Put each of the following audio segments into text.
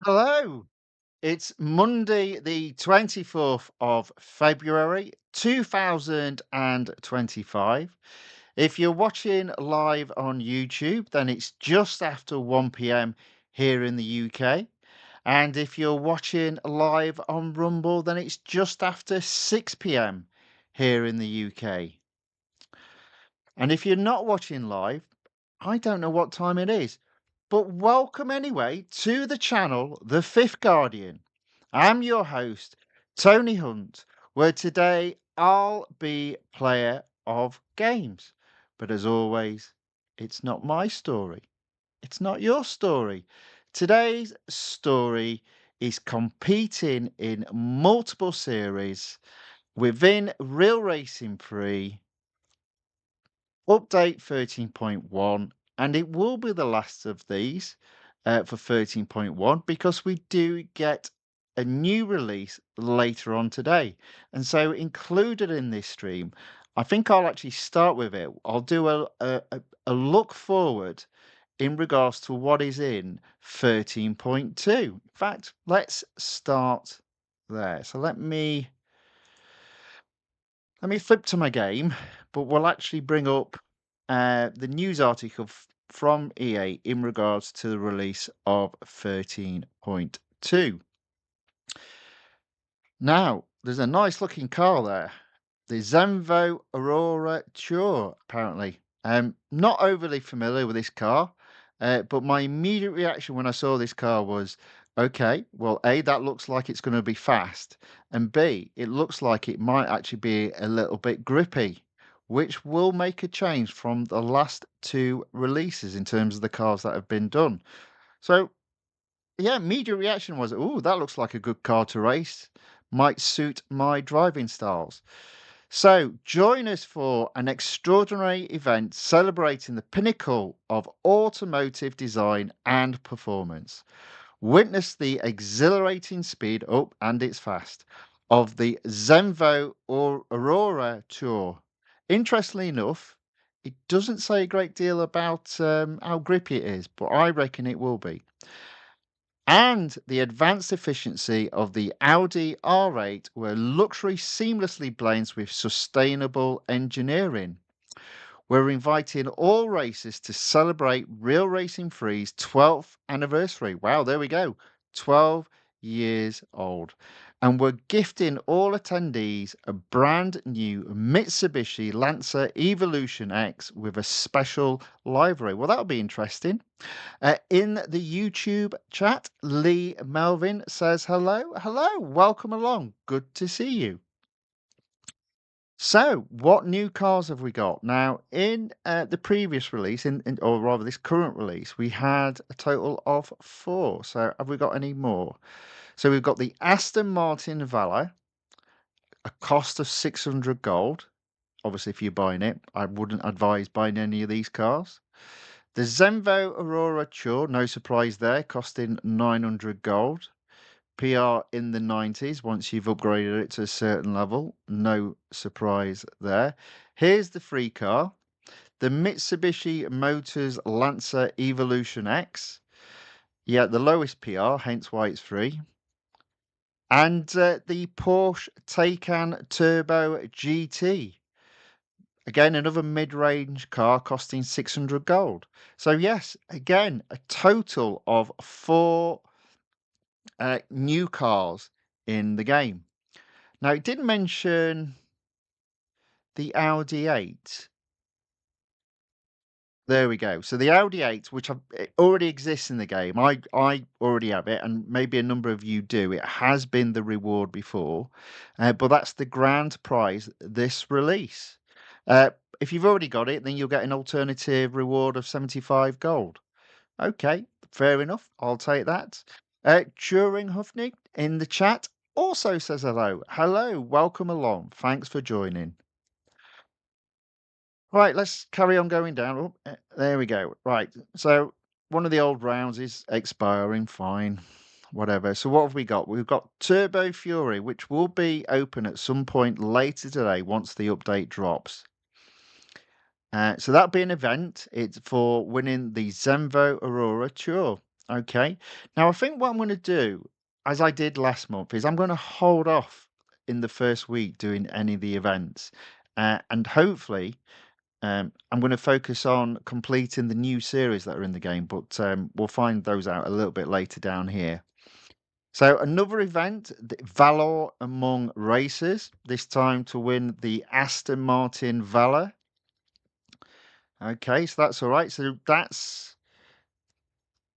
Hello. It's Monday, the 24th of February, 2025. If you're watching live on YouTube, then it's just after 1 p.m. here in the UK. And if you're watching live on Rumble, then it's just after 6 p.m. here in the UK. And if you're not watching live, I don't know what time it is. But welcome anyway to the channel, The Fifth Guardian. I'm your host, Tony Hunt, where today I'll be player of games. But as always, it's not my story. It's not your story. Today's story is competing in multiple series within Real Racing 3 update 13.1, and it will be the last of these for 13.1 because we do get a new release later on today. And so, included in this stream, I think I'll actually start with it. I'll do a look forward in regards to what is in 13.2. In fact, let's start there. So, let me flip to my game, but we'll actually bring up the news article from EA in regards to the release of 13.2. Now, there's a nice looking car there. The Zenvo Aurora Tour, apparently. Not overly familiar with this car, but my immediate reaction when I saw this car was, okay, well, A, that looks like it's going to be fast, and B, it looks like it might actually be a little bit grippy, which will make a change from the last two releases in terms of the cars that have been done. So, yeah, immediate reaction was, oh, that looks like a good car to race. Might suit my driving styles. So, join us for an extraordinary event celebrating the pinnacle of automotive design and performance. Witness the exhilarating speed, oh, and it's fast, of the Zenvo or Aurora Tour. Interestingly enough, it doesn't say a great deal about how grippy it is, but I reckon it will be. And the advanced efficiency of the Audi R8, where luxury seamlessly blends with sustainable engineering. We're inviting all racers to celebrate Real Racing 3's 12th anniversary. Wow, there we go. 12 years old. And we're gifting all attendees a brand new Mitsubishi Lancer Evolution X with a special livery. Well, that'll be interesting. In the YouTube chat, Lee Melvin says hello. Hello, welcome along. Good to see you. So, what new cars have we got? Now, in the previous release, or rather this current release, we had a total of four. So, have we got any more? So, we've got the Aston Martin Valor, a cost of 600 gold. Obviously, if you're buying it, I wouldn't advise buying any of these cars. The Zenvo Aurora Tour, no surprise there, costing 900 gold. PR in the 90s once you've upgraded it to a certain level. No surprise there. Here's the free car, the Mitsubishi Motors Lancer Evolution X. Yeah, the lowest PR, hence why it's free. And the Porsche Taycan Turbo GT. Again, another mid-range car costing 600 gold. So yes, again, a total of four new cars in the game. Now, it did mention the Audi 8. There we go. So the Audi 8, which it already exists in the game. I already have it, and maybe a number of you do. It has been the reward before, but that's the grand prize this release. Uh, if you've already got it, then you'll get an alternative reward of 75 gold. Okay, fair enough. I'll take that. Turing Hufney in the chat also says hello. Hello, welcome along. Thanks for joining. Right, let's carry on going down. Oh, there we go. Right, so one of the old rounds is expiring. Fine, whatever. So what have we got? We've got Turbo Fury, which will be open at some point later today once the update drops. So that'll be an event. It's for winning the Zenvo Aurora Tour. Okay. Now, I think what I'm going to do, as I did last month, is I'm going to hold off in the first week doing any of the events. And hopefully, I'm going to focus on completing the new series that are in the game, but we'll find those out a little bit later down here. So, another event, the Valor Among Racers, this time to win the Aston Martin Valor. Okay, so that's all right. So, that's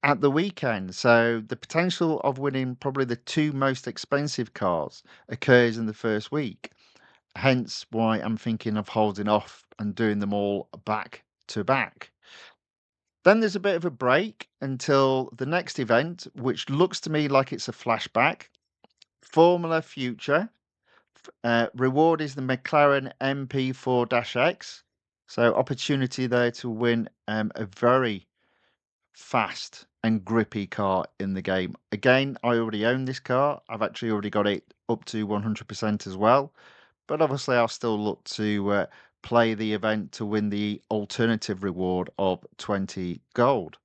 at the weekend. So the potential of winning probably the two most expensive cars occurs in the first week. Hence why I'm thinking of holding off and doing them all back to back. Then there's a bit of a break until the next event, which looks to me like it's a flashback. Formula Future. Reward is the McLaren MP4-X. So opportunity there to win a very fast and grippy car in the game. Again, I already own this car. I've actually already got it up to 100% as well. But obviously, I'll still look to play the event to win the alternative reward of 20 gold.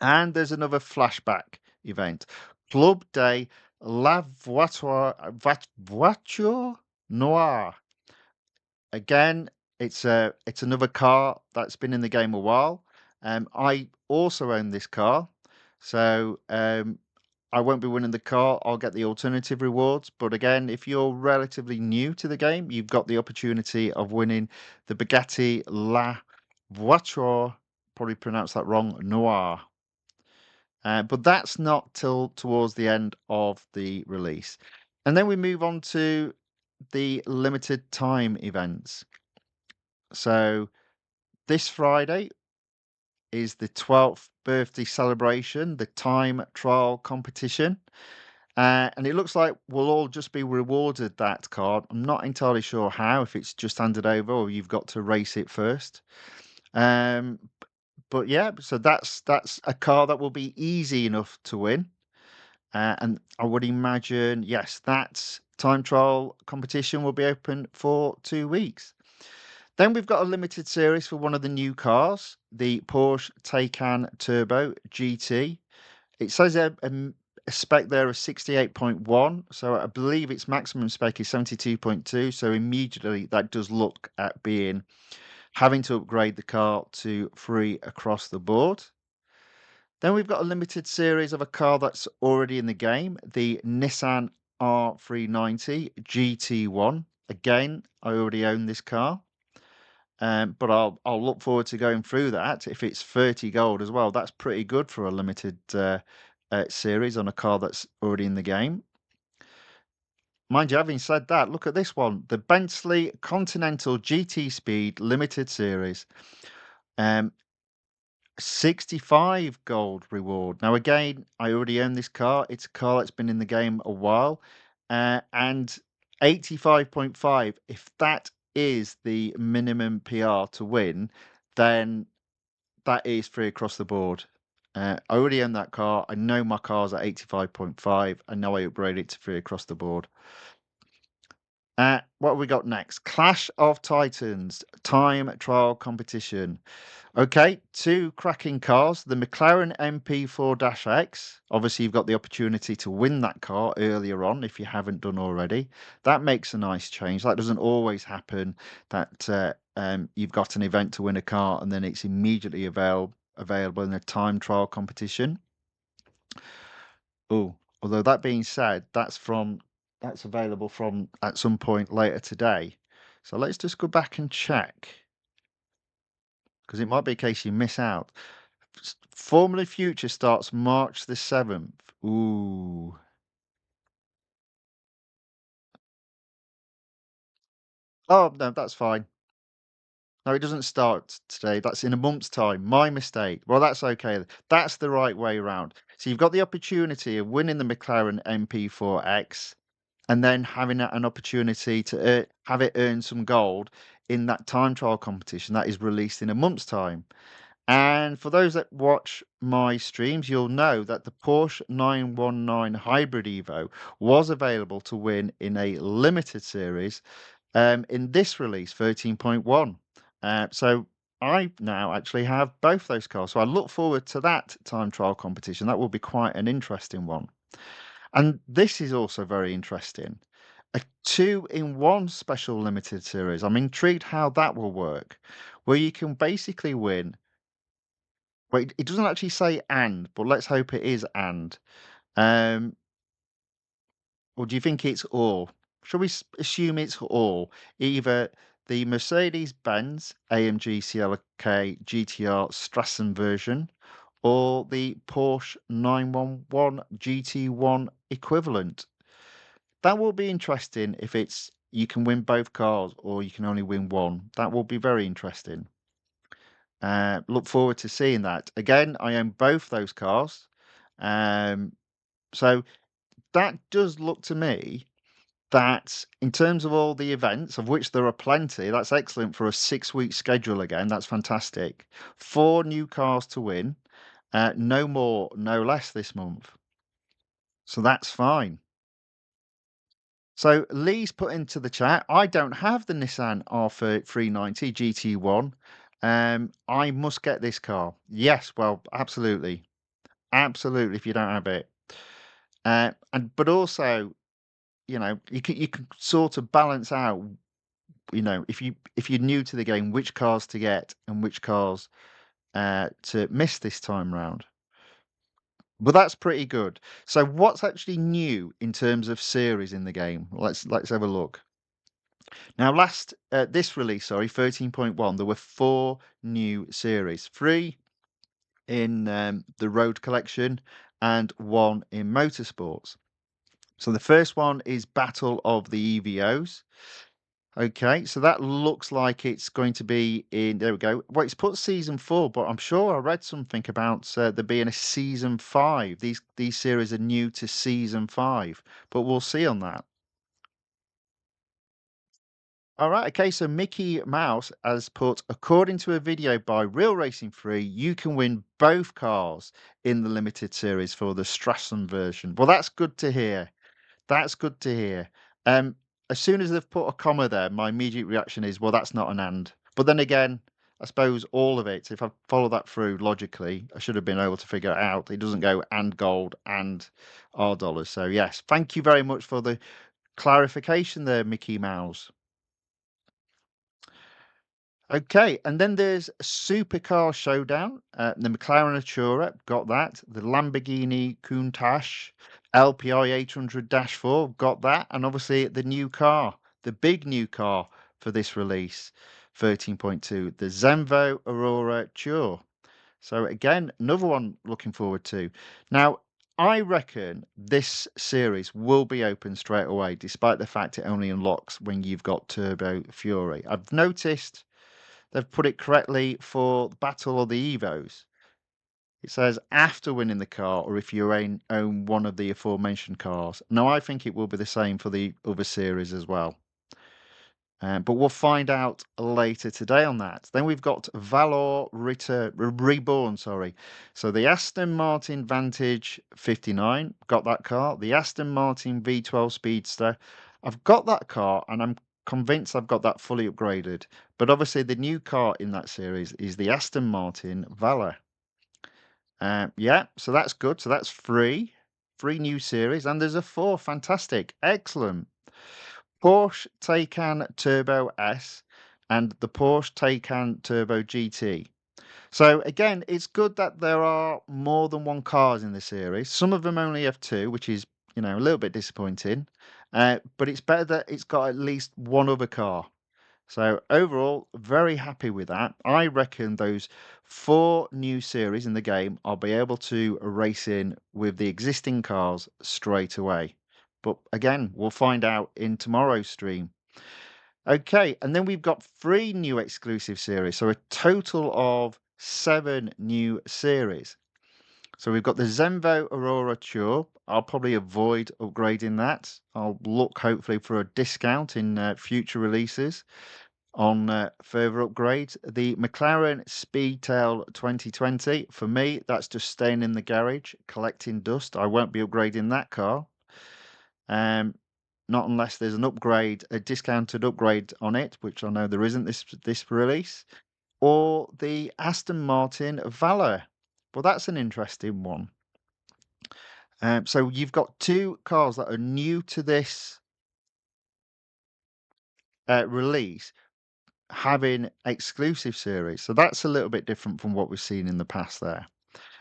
And there's another flashback event. Club Day Voiture Noire. Again, it's another car that's been in the game a while. I also own this car, so I won't be winning the car. I'll get the alternative rewards. But again, if you're relatively new to the game, you've got the opportunity of winning the Bugatti La Voiture, probably pronounced that wrong, Noir. But that's not till towards the end of the release. And then we move on to the limited time events. So this Friday is the 12th birthday celebration, the time trial competition. And it looks like we'll all just be rewarded that card. I'm not entirely sure how, if it's just handed over or you've got to race it first. Um, but yeah, so that's a car that will be easy enough to win. And I would imagine, yes, that time trial competition will be open for 2 weeks. Then we've got a limited series for one of the new cars, the Porsche Taycan Turbo GT. It says a spec there of 68.1, so I believe its maximum spec is 72.2. So immediately that does look at being having to upgrade the car to free across the board. Then we've got a limited series of a car that's already in the game, the Nissan R390 GT1. Again, I already own this car. But I'll look forward to going through that. If it's 30 gold as well, that's pretty good for a limited series on a car that's already in the game. Mind you, having said that, look at this one, the Bentley Continental GT Speed Limited Series. 65 gold reward. Now, again, I already own this car. It's a car that's been in the game a while. And 85.5, if that is the minimum PR to win, then that is free across the board. I already own that car. I know my car's at 85.5. I know I upgrade it to free across the board. What have we got next? Clash of Titans time trial competition. Okay, two cracking cars. The McLaren MP4-X. Obviously, you've got the opportunity to win that car earlier on if you haven't done already. That makes a nice change. That doesn't always happen, that you've got an event to win a car and then it's immediately available in a time trial competition. Oh, although that being said, that's available from at some point later today. So let's just go back and check, because it might be a case you miss out. Formula Future starts March the 7th. Ooh. Oh, no, that's fine. No, it doesn't start today. That's in a month's time. My mistake. Well, that's okay. That's the right way around. So you've got the opportunity of winning the McLaren MP4X and then having an opportunity to have it earn some gold in that time trial competition that is released in a month's time. And for those that watch my streams, you'll know that the Porsche 919 Hybrid Evo was available to win in a limited series in this release, 13.1. So I now actually have both those cars, so I look forward to that time trial competition. That will be quite an interesting one. And this is also very interesting. A two-in-one special limited series. I'm intrigued how that will work, where you can basically win. Wait, it doesn't actually say and, but let's hope it is and. Um, or do you think it's or? Shall we assume it's or? Either the Mercedes-Benz AMG CLK GTR Strassen version or the Porsche 911 GT1 equivalent. That will be interesting if it's you can win both cars or you can only win one. That will be very interesting. Look forward to seeing that. Again, I own both those cars. Um, so that does look to me that in terms of all the events, of which there are plenty, that's excellent for a 6-week schedule again. That's fantastic. 4 new cars to win, no more, no less this month. So that's fine. So Lee's put into the chat, I don't have the Nissan R390 GT1. I must get this car. Yes, well, absolutely. Absolutely, if you don't have it. And but also, you can sort of balance out, if you're new to the game, which cars to get and which cars to miss this time round. But that's pretty good. So what's actually new in terms of series in the game? Let's have a look. Now, this release, sorry, 13.1, there were 4 new series, 3 in the Road Collection and 1 in Motorsports. So the first one is Battle of the EVOs. Okay, so that looks like it's going to be in. There we go. Well, it's put season 4, but I'm sure I read something about there being a season 5. These series are new to season 5, but we'll see on that. All right, okay, so Mickey Mouse has put, according to a video by Real Racing 3, you can win both cars in the limited series for the Strassen version. Well, that's good to hear. That's good to hear. Um, as soon as they've put a comma there, my immediate reaction is, well, that's not an and. But then again, I suppose all of it, if I follow that through logically, I should have been able to figure it out. It doesn't go and gold and R dollars. So yes, thank you very much for the clarification there, Mickey Mouse. Okay, and then there's Supercar Showdown. The McLaren Artura, got that. The Lamborghini Countach LPI 800-4, got that. And obviously the new car, the big new car for this release, 13.2, the Zenvo Aurora Tour. So again, another one looking forward to. Now, I reckon this series will be open straight away, despite the fact it only unlocks when you've got Turbo Fury. I've noticed they've put it correctly for Battle of the Evos. It says after winning the car or if you own one of the aforementioned cars. Now, I think it will be the same for the other series as well. But we'll find out later today on that. Then we've got Reborn, sorry. So the Aston Martin Vantage 59, got that car. The Aston Martin V12 Speedster, I've got that car and I'm convinced I've got that fully upgraded. But obviously the new car in that series is the Aston Martin Valor. Yeah, so that's good. So that's three new series, and there's a four. Fantastic, excellent. Porsche Taycan Turbo S and the Porsche Taycan Turbo GT. So again, it's good that there are more than one cars in the series. Some of them only have two, which is, a little bit disappointing. But it's better that it's got at least one other car. So overall, very happy with that. I reckon those 4 new series in the game, I'll be able to race in with the existing cars straight away. But again, we'll find out in tomorrow's stream. Okay, and then we've got 3 new exclusive series, so a total of 7 new series. So we've got the Zenvo Aurora Tour. I'll probably avoid upgrading that. I'll look hopefully for a discount in future releases on further upgrades. The McLaren Speedtail 2020, for me, that's just staying in the garage, collecting dust. I won't be upgrading that car. Not unless there's an upgrade, a discounted upgrade on it, which I know there isn't this release. or the Aston Martin Valor? Well, that's an interesting one. So you've got two cars that are new to this release having exclusive series. So that's a little bit different from what we've seen in the past there.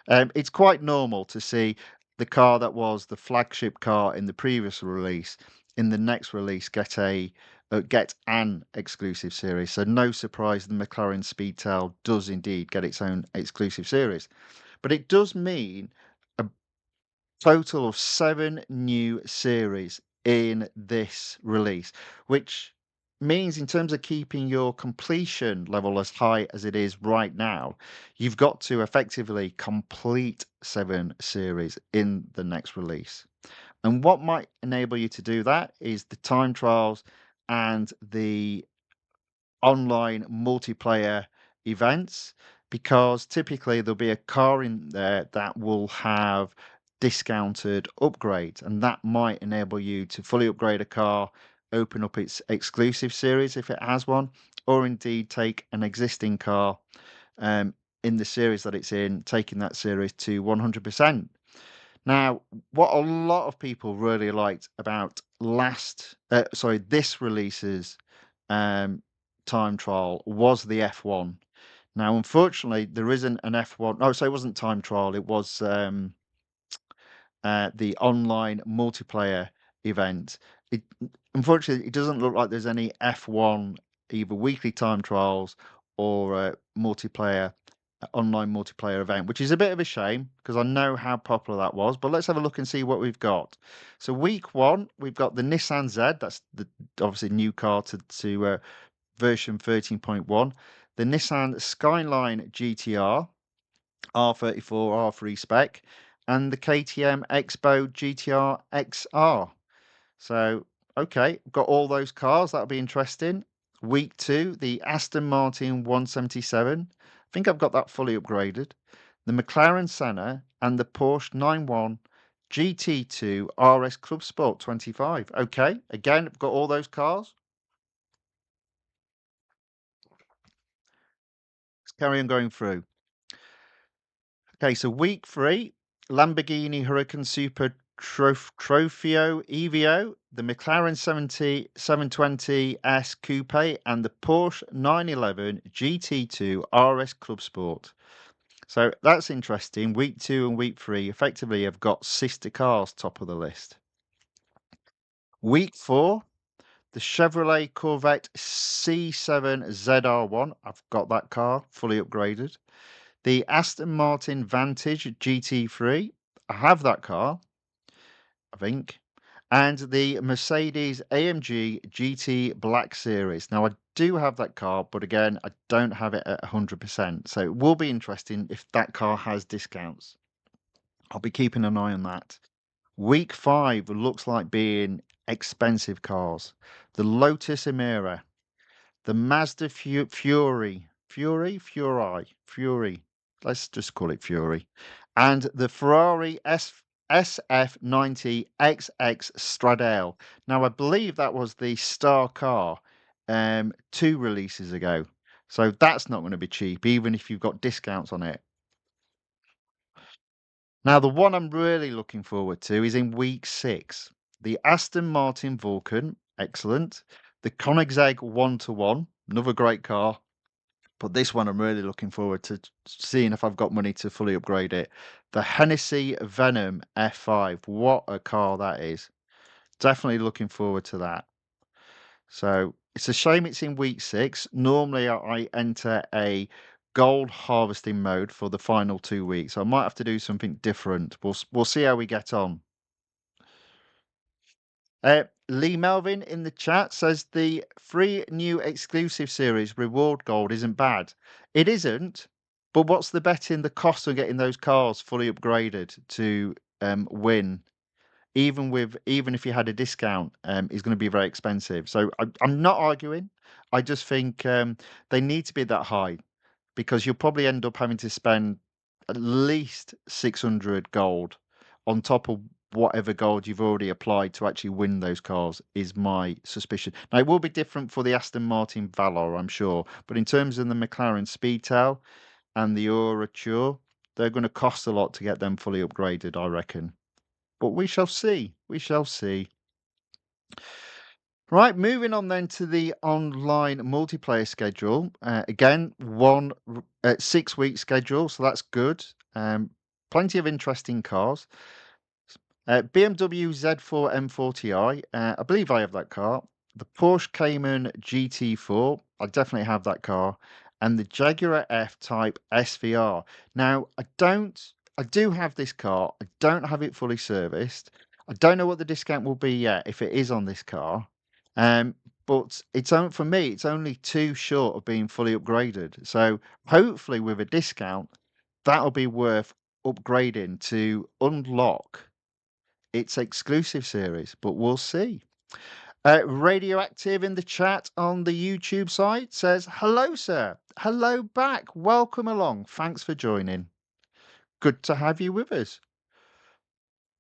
It's quite normal to see the car that was the flagship car in the previous release in the next release get an exclusive series. So no surprise, the McLaren Speedtail does indeed get its own exclusive series, but it does mean a total of 7 new series in this release, which means in terms of keeping your completion level as high as it is right now, you've got to effectively complete 7 series in the next release. And what might enable you to do that is the time trials and the online multiplayer events, because typically there'll be a car in there that will have discounted upgrades, and that might enable you to fully upgrade a car, open up its exclusive series if it has one, or indeed take an existing car um, in the series that it's in, taking that series to 100%. Now, what a lot of people really liked about this release's um, time trial was the F1. Now, unfortunately, there isn't an F1. Oh, so it wasn't time trial. It was the online multiplayer event. It unfortunately it doesn't look like there's any F1 either weekly time trials or multiplayer online multiplayer event, which is a bit of a shame because I know how popular that was. But let's have a look and see what we've got. So week one, we've got the Nissan Z. That's the obviously new car to version 13.1. The Nissan Skyline GTR. R34, R3 spec, and the KTM Expo GTR XR. So, okay, got all those cars. That'll be interesting. Week two, the Aston Martin 177. I think I've got that fully upgraded. The McLaren Senna and the Porsche 91 GT2 RS Club Sport 25. Okay, again, I've got all those cars. Let's carry on going through. Okay, so week three, Lamborghini Huracan Super Trofeo EVO, the McLaren 720S Coupe, and the Porsche 911 GT2 RS Club Sport. So that's interesting. Week two and week three effectively have got sister cars top of the list. Week four, the Chevrolet Corvette C7 ZR1. I've got that car fully upgraded. The Aston Martin Vantage GT3. I have that car, I think. And the Mercedes AMG GT Black Series. Now, I do have that car, but again, I don't have it at 100%. So it will be interesting if that car has discounts. I'll be keeping an eye on that. Week five looks like being expensive cars. The Lotus Emira, the Mazda Fury. Let's just call it Fury, and the Ferrari SF90 XX Stradale. Now, I believe that was the star car 2 releases ago, so that's not going to be cheap, even if you've got discounts on it. Now, the one I'm really looking forward to is in week six. The Aston Martin Vulcan, excellent. The Koenigsegg 1-to-1, another great car. But this one I'm really looking forward to seeing if I've got money to fully upgrade it. The Hennessy Venom F5. What a car that is. Definitely looking forward to that. So it's a shame it's in week six. Normally I enter a gold harvesting mode for the final 2 weeks. So I might have to do something different. We'll see how we get on. Lee Melvin in the chat says the free new exclusive series reward gold isn't bad. It isn't, but what's the bet in the cost of getting those cars fully upgraded to win? Even if you had a discount, is going to be very expensive. So I'm not arguing. I just think they need to be that high because you'll probably end up having to spend at least 600 gold on top of whatever gold you've already applied to actually win those cars, is my suspicion. Now, it will be different for the Aston Martin Valor, I'm sure, but in terms of the McLaren Speedtail and the RR3, they're going to cost a lot to get them fully upgraded, I reckon. But we shall see. We shall see. Right, moving on then to the online multiplayer schedule. Again, 6 week schedule, so that's good. Plenty of interesting cars. BMW Z4 M40i, I believe I have that car. The Porsche Cayman GT4, I definitely have that car. And the Jaguar F-Type SVR. Now, I do have this car. I don't have it fully serviced. I don't know what the discount will be yet if it is on this car. Um, but for me, it's only too short of being fully upgraded. So hopefully with a discount, that'll be worth upgrading to unlock its exclusive series, but we'll see. Radioactive in the chat on the YouTube side says, "Hello, sir. Hello back. Welcome along. Thanks for joining. Good to have you with us."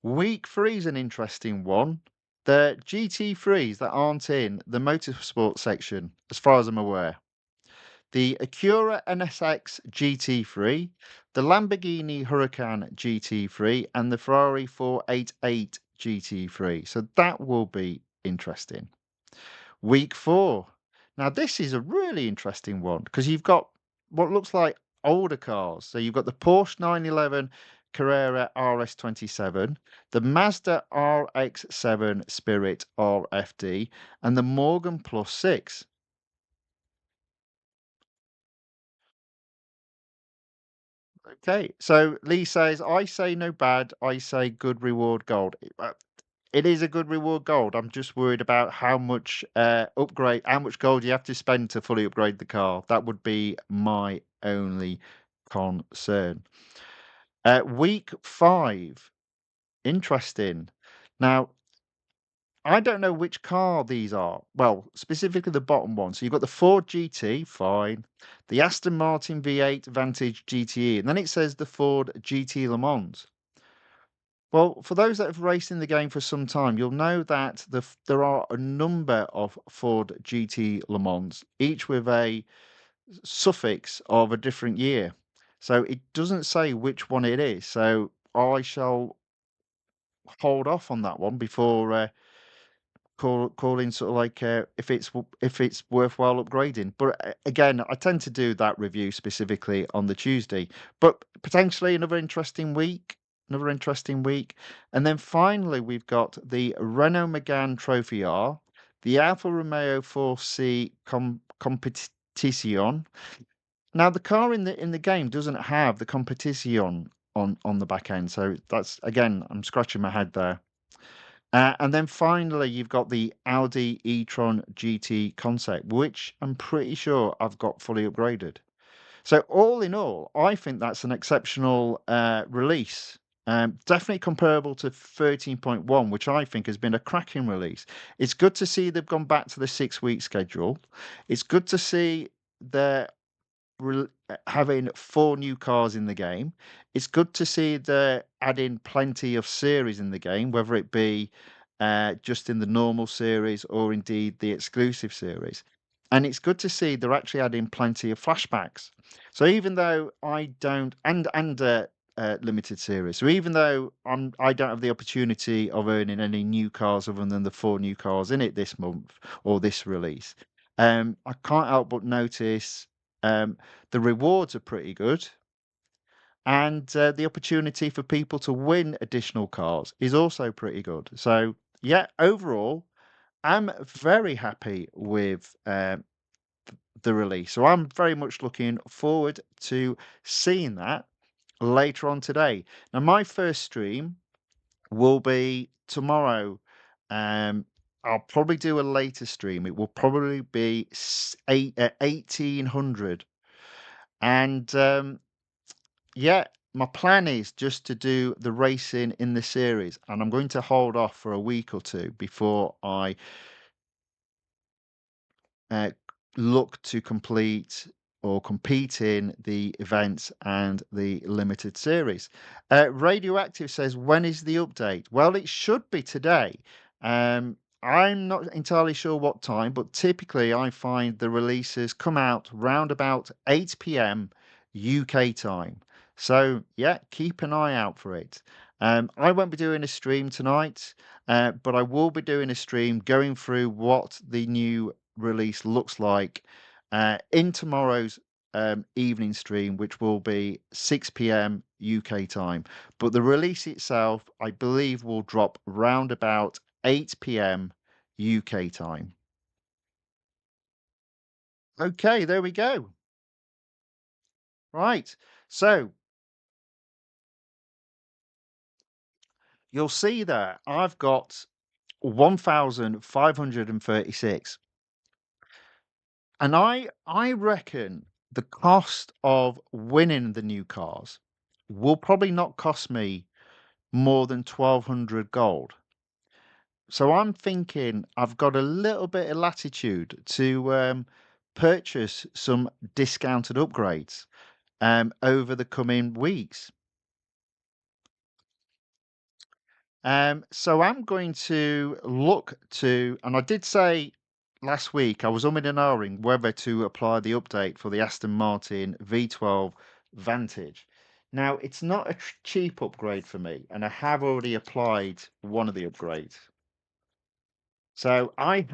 Week three is an interesting one. The GT3s that aren't in the motorsport section, as far as I'm aware. The Acura NSX GT3, the Lamborghini Huracan GT3, and the Ferrari 488 GT3. So that will be interesting. Week four. Now, this is a really interesting one because you've got what looks like older cars. So you've got the Porsche 911 Carrera RS27, the Mazda RX-7 Spirit RFD, and the Morgan Plus 6. Okay, so Lee says, "I say no bad, I say good reward gold." It is a good reward gold. I'm just worried about how much gold you have to spend to fully upgrade the car. That would be my only concern. Week five, interesting. Now, I don't know which car these are. Well, specifically the bottom one. So you've got the Ford GT, fine. The Aston Martin V8 Vantage GTE, and then it says the Ford GT Le Mans. Well, for those that have raced in the game for some time, you'll know that there are a number of Ford GT Le Mans, each with a suffix of a different year. So it doesn't say which one it is. So I shall hold off on that one before calling sort of like if it's worthwhile upgrading. But again, I tend to do that review specifically on the Tuesday. But potentially another interesting week, and then finally we've got the Renault Megane Trophy R, the Alfa Romeo 4C Competition. Now the car in the game doesn't have the Competition on the back end, so that's again I'm scratching my head there. And then finally, you've got the Audi e-tron GT concept, which I'm pretty sure I've got fully upgraded. So all in all, I think that's an exceptional release. Definitely comparable to 13.1, which I think has been a cracking release. It's good to see they've gone back to the 6 week schedule. It's good to see they're having four new cars in the game. It's good to see they're adding plenty of series in the game, whether it be just in the normal series or indeed the exclusive series. And it's good to see they're actually adding plenty of flashbacks. So even though I don't, and limited series. So even though I don't have the opportunity of earning any new cars other than the four new cars in it this month or this release, I can't help but notice the rewards are pretty good, and the opportunity for people to win additional cars is also pretty good. So yeah, overall, I'm very happy with the release. So I'm very much looking forward to seeing that later on today. Now, my first stream will be tomorrow. Um, I'll probably do a later stream. It will probably be 1800. And yeah, my plan is just to do the racing in the series, and I'm going to hold off for a week or two before I uh, look to complete or compete in the events and the limited series. Radioactive says, when is the update? Well, it should be today. I'm not entirely sure what time, but typically I find the releases come out round about 8 p.m. UK time. So, yeah, keep an eye out for it. I won't be doing a stream tonight, but I will be doing a stream going through what the new release looks like in tomorrow's evening stream, which will be 6 p.m. UK time. But the release itself, I believe, will drop round about 8 p.m. UK time. Okay, there we go. Right. So you'll see there, I've got 1,536. And I reckon the cost of winning the new cars will probably not cost me more than 1,200 gold. So I'm thinking I've got a little bit of latitude to purchase some discounted upgrades over the coming weeks. So I'm going to look to, and I did say last week I was umming and ahhing whether to apply the update for the Aston Martin V12 Vantage. Now, it's not a cheap upgrade for me, and I have already applied one of the upgrades. So I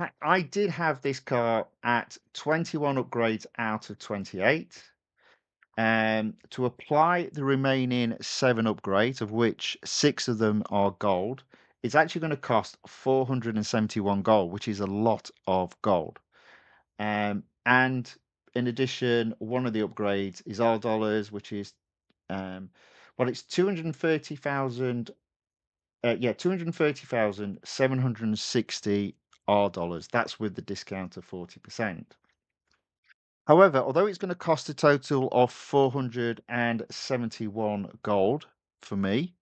did have this car at 21 upgrades out of 28. To apply the remaining 7 upgrades, of which 6 of them are gold, it's actually going to cost 471 gold, which is a lot of gold. And in addition, one of the upgrades is R dollars, which is well, it's 230,000. Yeah, 230,760 R dollars. That's with the discount of 40%. However, although it's going to cost a total of 471 gold for me,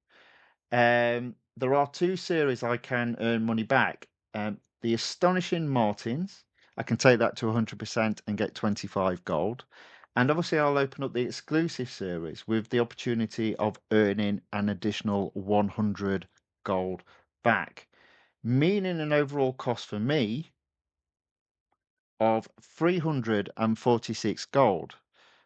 there are two series I can earn money back. The Astonishing Martins, I can take that to 100% and get 25 gold. And obviously, I'll open up the exclusive series with the opportunity of earning an additional 100 gold back, meaning an overall cost for me of 346 gold.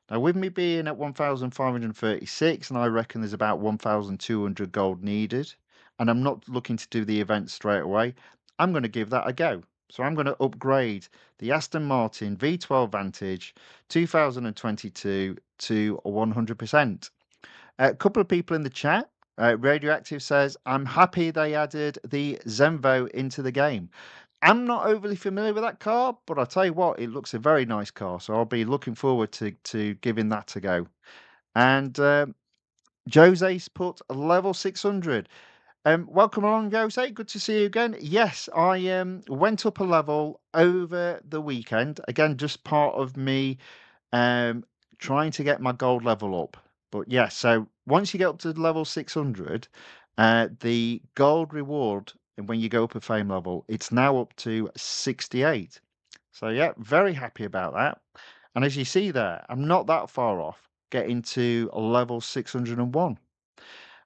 Now, with me being at 1,536, and I reckon there's about 1,200 gold needed, and I'm not looking to do the event straight away, I'm going to give that a go. So I'm going to upgrade the Aston Martin V12 Vantage 2022 to 100%. A couple of people in the chat, Radioactive says, I'm happy they added the Zenvo into the game. I'm not overly familiar with that car, but I'll tell you what, it looks a very nice car, so I'll be looking forward to giving that a go. And Jose's put a level 600. Welcome along, Jose. Good to see you again. Yes, I went up a level over the weekend. Again, just part of me um, trying to get my gold level up. But yeah, so once you get up to level 600, the gold reward, and when you go up a fame level, it's now up to 68. So yeah, very happy about that. And as you see there, I'm not that far off getting to level 601.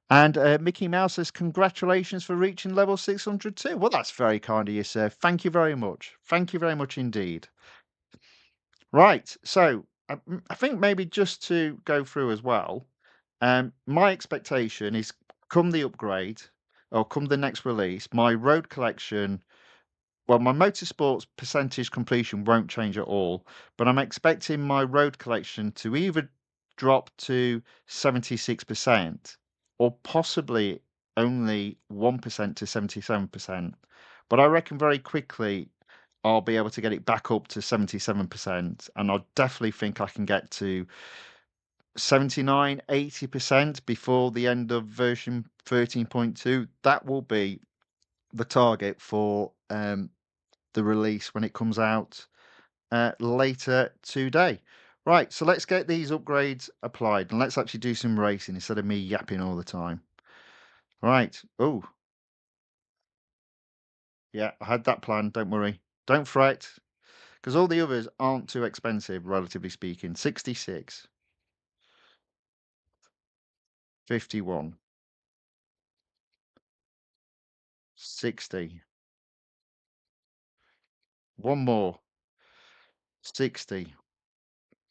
And Mickey Mouse says, congratulations for reaching level 600 too. Well, that's very kind of you, sir. Thank you very much. Thank you very much indeed. Right. So I think maybe just to go through as well, my expectation is come the upgrade or come the next release, my road collection, well, my motorsports percentage completion won't change at all, but I'm expecting my road collection to either drop to 76% or possibly only 1% to 77%. But I reckon very quickly I'll be able to get it back up to 77%, and I definitely think I can get to 79, 80% before the end of version 13.2. That will be the target for the release when it comes out later today. Right, so let's get these upgrades applied and let's actually do some racing instead of me yapping all the time. Right. Oh, yeah, I had that plan. Don't worry. Don't fret. because all the others aren't too expensive, relatively speaking. 66, 51, 60. One more. 60.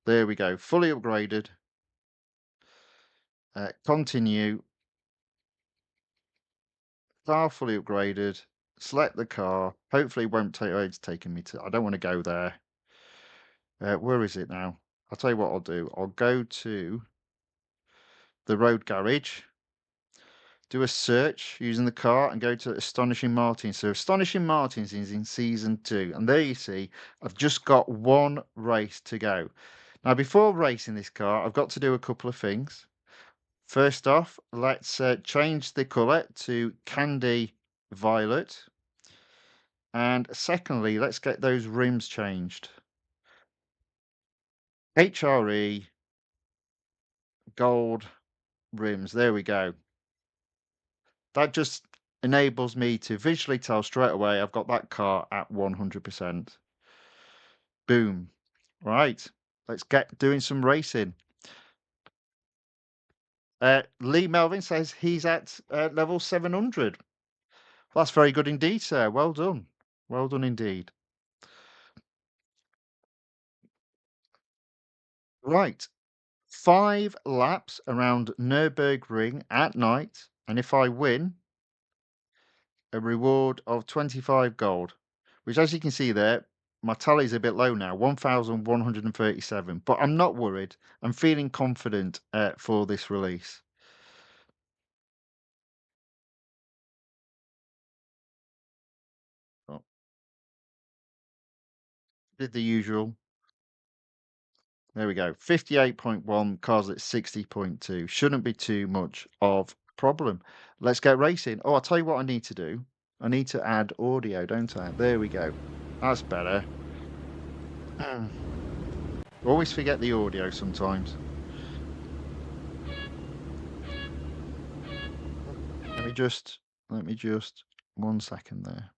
There we go. Fully upgraded. Continue. Car fully upgraded. Select the car. Hopefully it won't take. Oh, it's taking me to. I don't want to go there. Where is it now? I'll tell you what I'll do. I'll go to the road garage, do a search using the car, and go to Astonishing Martins. So Astonishing Martins is in season 2, and there you see I've just got one race to go. Now, before racing this car, I've got to do a couple of things. First off, let's change the colour to candy violet, and secondly, let's get those rims changed. HRE gold rims. There we go. That just enables me to visually tell straight away I've got that car at 100%. Boom. Right, let's get doing some racing. Lee Melvin says he's at level 700. Well, that's very good indeed, sir. Well done. Well done indeed. Right, 5 laps around Nürburgring at night, and if I win, a reward of 25 gold, which, as you can see there, my tally's a bit low now, 1,137, but I'm not worried. I'm feeling confident for this release. Oh, did the usual. There we go. 58.1, cars at 60.2. Shouldn't be too much of a problem. Let's get racing. Oh, I'll tell you what I need to do. I need to add audio, don't I? There we go. That's better. Always forget the audio sometimes. Let me just 1 second there.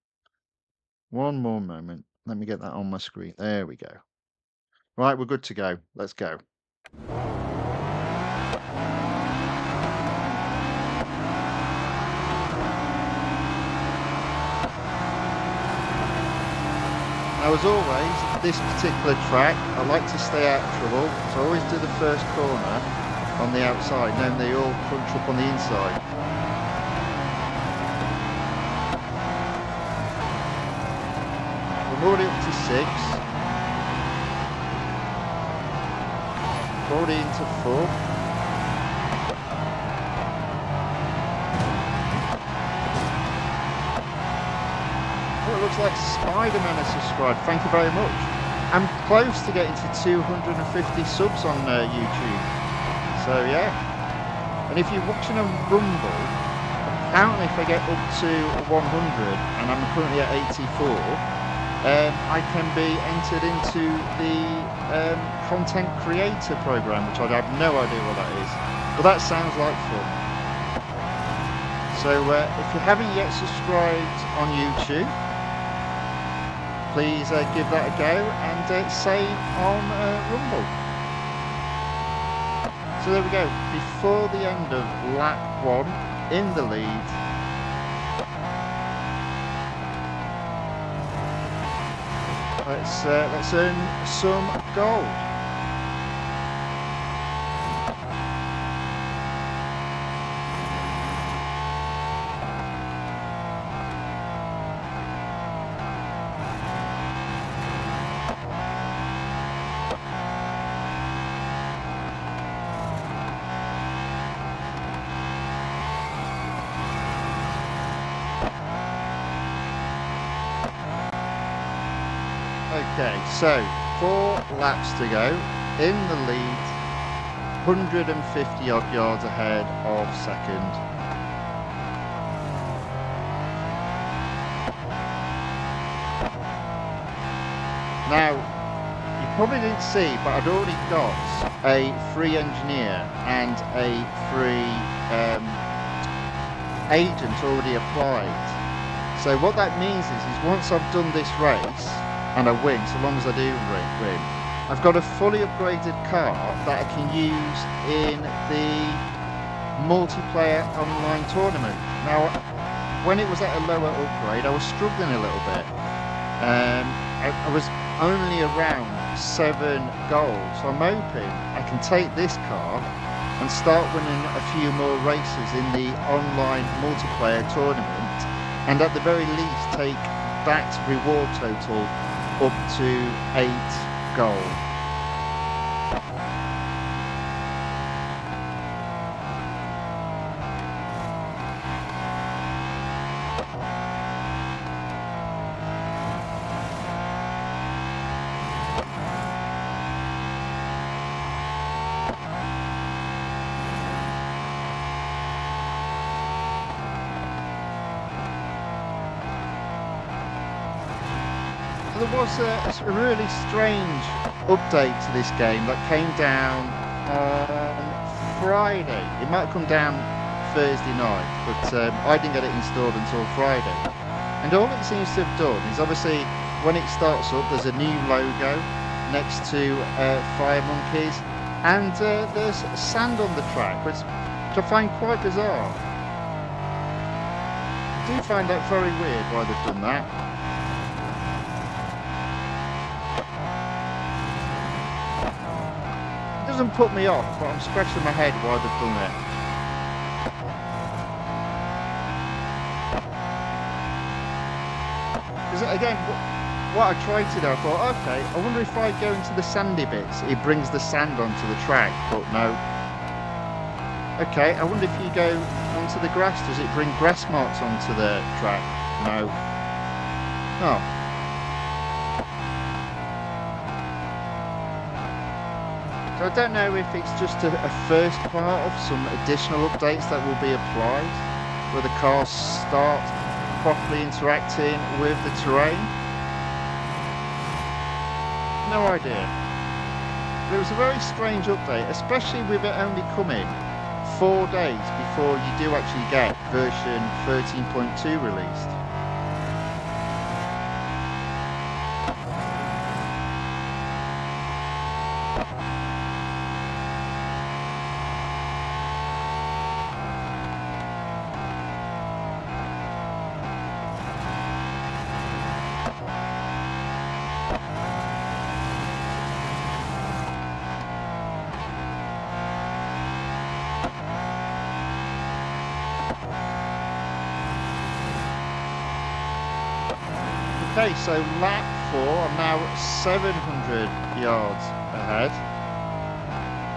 One more moment. Let me get that on my screen. There we go. Right, we're good to go. Let's go. Now, as always, this particular track, I like to stay out of trouble, so I always do the first corner on the outside, knowing they all crunch up on the inside. We're already up to 6. Already into 4. Oh, it looks like Spider-Man has subscribed. Thank you very much. I'm close to getting to 250 subs on YouTube. So yeah. And if you're watching a Rumble, apparently if I get up to 100, and I'm currently at 84, I can be entered into the content creator program, which I have no idea what that is, but that sounds like fun. So if you haven't yet subscribed on YouTube, please give that a go and save on Rumble. So there we go, before the end of lap 1, in the lead. Let's earn some gold. Okay, so 4 laps to go, in the lead, 150 odd yards ahead of second. Now, you probably didn't see, but I'd already got a free engineer and a free agent already applied. So what that means is once I've done this race, and I win, so long as I do win, I've got a fully upgraded car that I can use in the multiplayer online tournament. Now, when it was at a lower upgrade, I was struggling a little bit. I was only around 7 goals, so I'm hoping I can take this car and start winning a few more races in the online multiplayer tournament, and at the very least take that reward total up to 8 gold. There was a really strange update to this game that came down on Friday. It might have come down Thursday night, but I didn't get it installed until Friday. And all it seems to have done is, obviously, when it starts up, there's a new logo next to Fire Monkeys, and there's sand on the track, which I find quite bizarre. I do find that very weird why they've done that. Doesn't put me off, but I'm scratching my head why they've done it. Because again, what I tried to do, I thought, okay, I wonder if I go into the sandy bits, it brings the sand onto the track, but no. Okay, I wonder if you go onto the grass, does it bring grass marks onto the track? No. Oh. So I don't know if it's just a first part of some additional updates that will be applied, where the cars start properly interacting with the terrain. No idea. But it was a very strange update, especially with it only coming 4 days before you do actually get version 13.2 released. Okay, so lap 4, I'm now 700 yards ahead.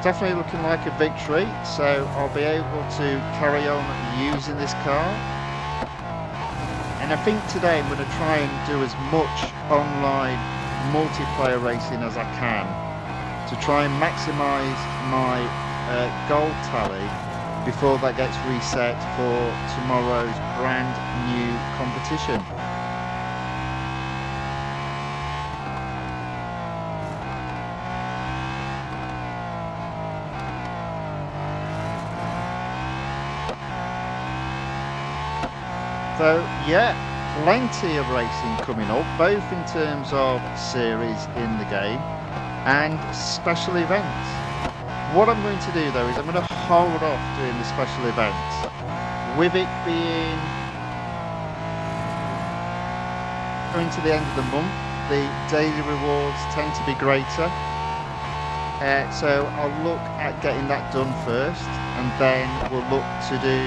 Definitely looking like a victory, so I'll be able to carry on using this car. And I think today I'm going to try and do as much online multiplayer racing as I can to try and maximise my gold tally before that gets reset for tomorrow's brand new competition. So yeah, plenty of racing coming up, both in terms of series in the game and special events. What I'm going to do though is I'm going to hold off doing the special events. With it being going to the end of the month, the daily rewards tend to be greater. So I'll look at getting that done first, and then we'll look to do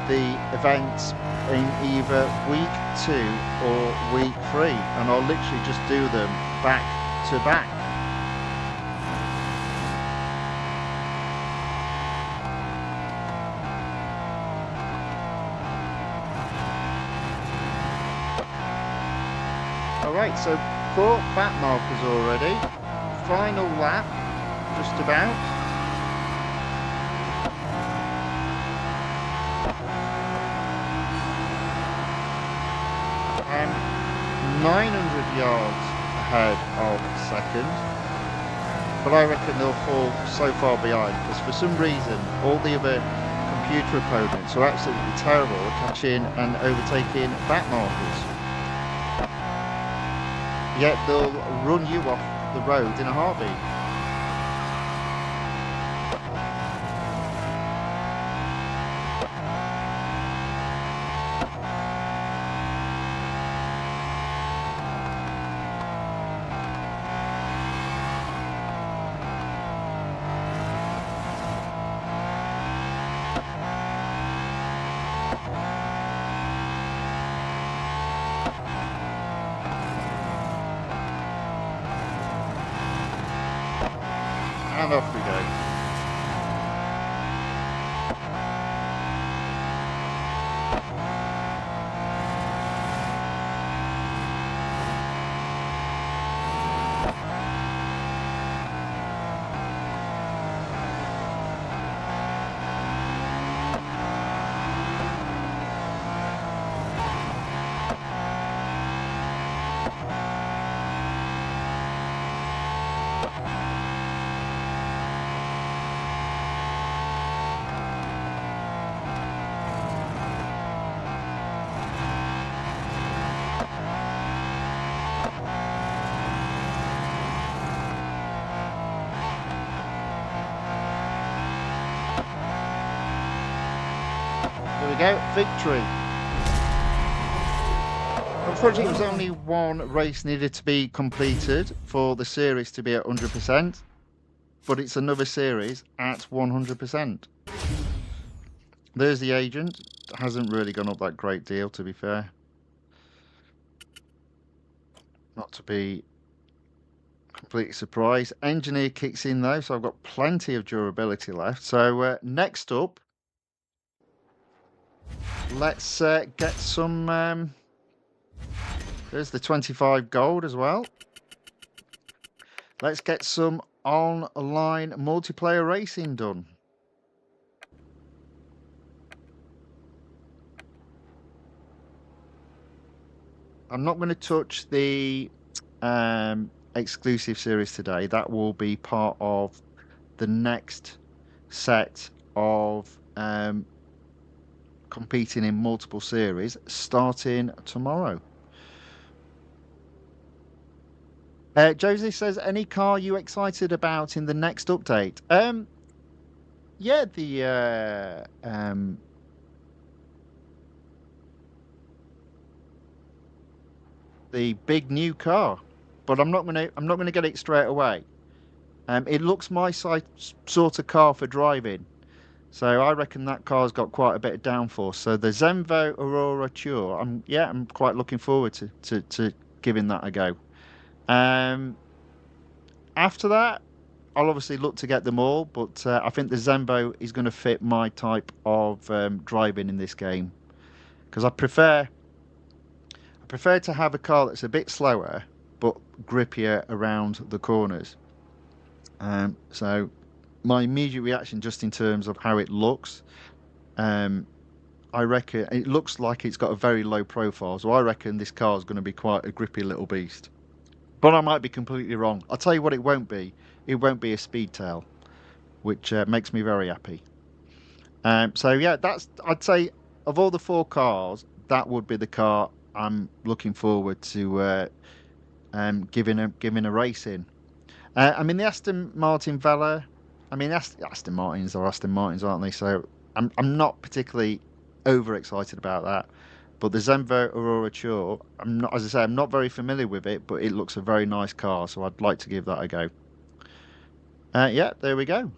the events in either week 2 or week 3, and I'll literally just do them back to back. Alright, so 4 back markers already, final lap just about. 900 yards ahead of second, but I reckon they'll fall so far behind because for some reason all the other computer opponents are absolutely terrible at catching and overtaking back markers. Yet they'll run you off the road in a heartbeat. And off we go. There we go, victory. Unfortunately, it was only one race needed to be completed for the series to be at 100%, but it's another series at 100%. There's the agent. Hasn't really gone up that great deal, to be fair. Not to be completely surprised. Engineer kicks in though, so I've got plenty of durability left. So next up, let's get some. There's the 25 gold as well. Let's get some online multiplayer racing done. I'm not going to touch the exclusive series today. That will be part of the next set of competing in multiple series starting tomorrow. Josie says, any car you excited about in the next update? Yeah, the big new car, but I'm not gonna get it straight away. It looks my sort of car for driving, so I reckon that car's got quite a bit of downforce. So the Zenvo Aurora Tour, I'm quite looking forward to giving that a go. After that, I'll obviously look to get them all, but I think the Zenvo is going to fit my type of driving in this game because I prefer to have a car that's a bit slower but grippier around the corners. So my immediate reaction, just in terms of how it looks, I reckon it looks like it's got a very low profile. So I reckon this car is going to be quite a grippy little beast. But I might be completely wrong. I'll tell you what it won't be. It won't be a Speedtail, which makes me very happy. So yeah, I'd say of all the four cars, that would be the car I'm looking forward to giving a race in. I mean the Aston Martin Vela. I mean Aston Martins are Aston Martins, aren't they? So I'm not particularly overexcited about that. But the Zenvo Aurora Tour, I'm not, as I say, I'm not very familiar with it, but it looks a very nice car, so I'd like to give that a go. Yeah, there we go.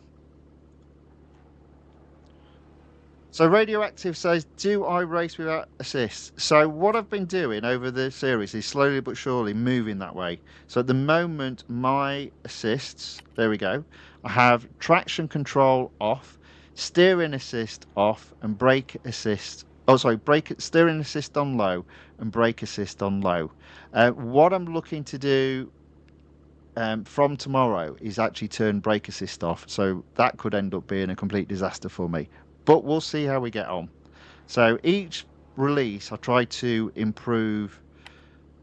So Radioactive says, do I race without assists? So what I've been doing over the series is slowly but surely moving that way. So at the moment, my assists, there we go. I have traction control off, steering assist off, and brake assist. Oh, sorry, steering assist on low and brake assist on low. What I'm looking to do from tomorrow is actually turn brake assist off. So that could end up being a complete disaster for me. But we'll see how we get on. So each release, I try to improve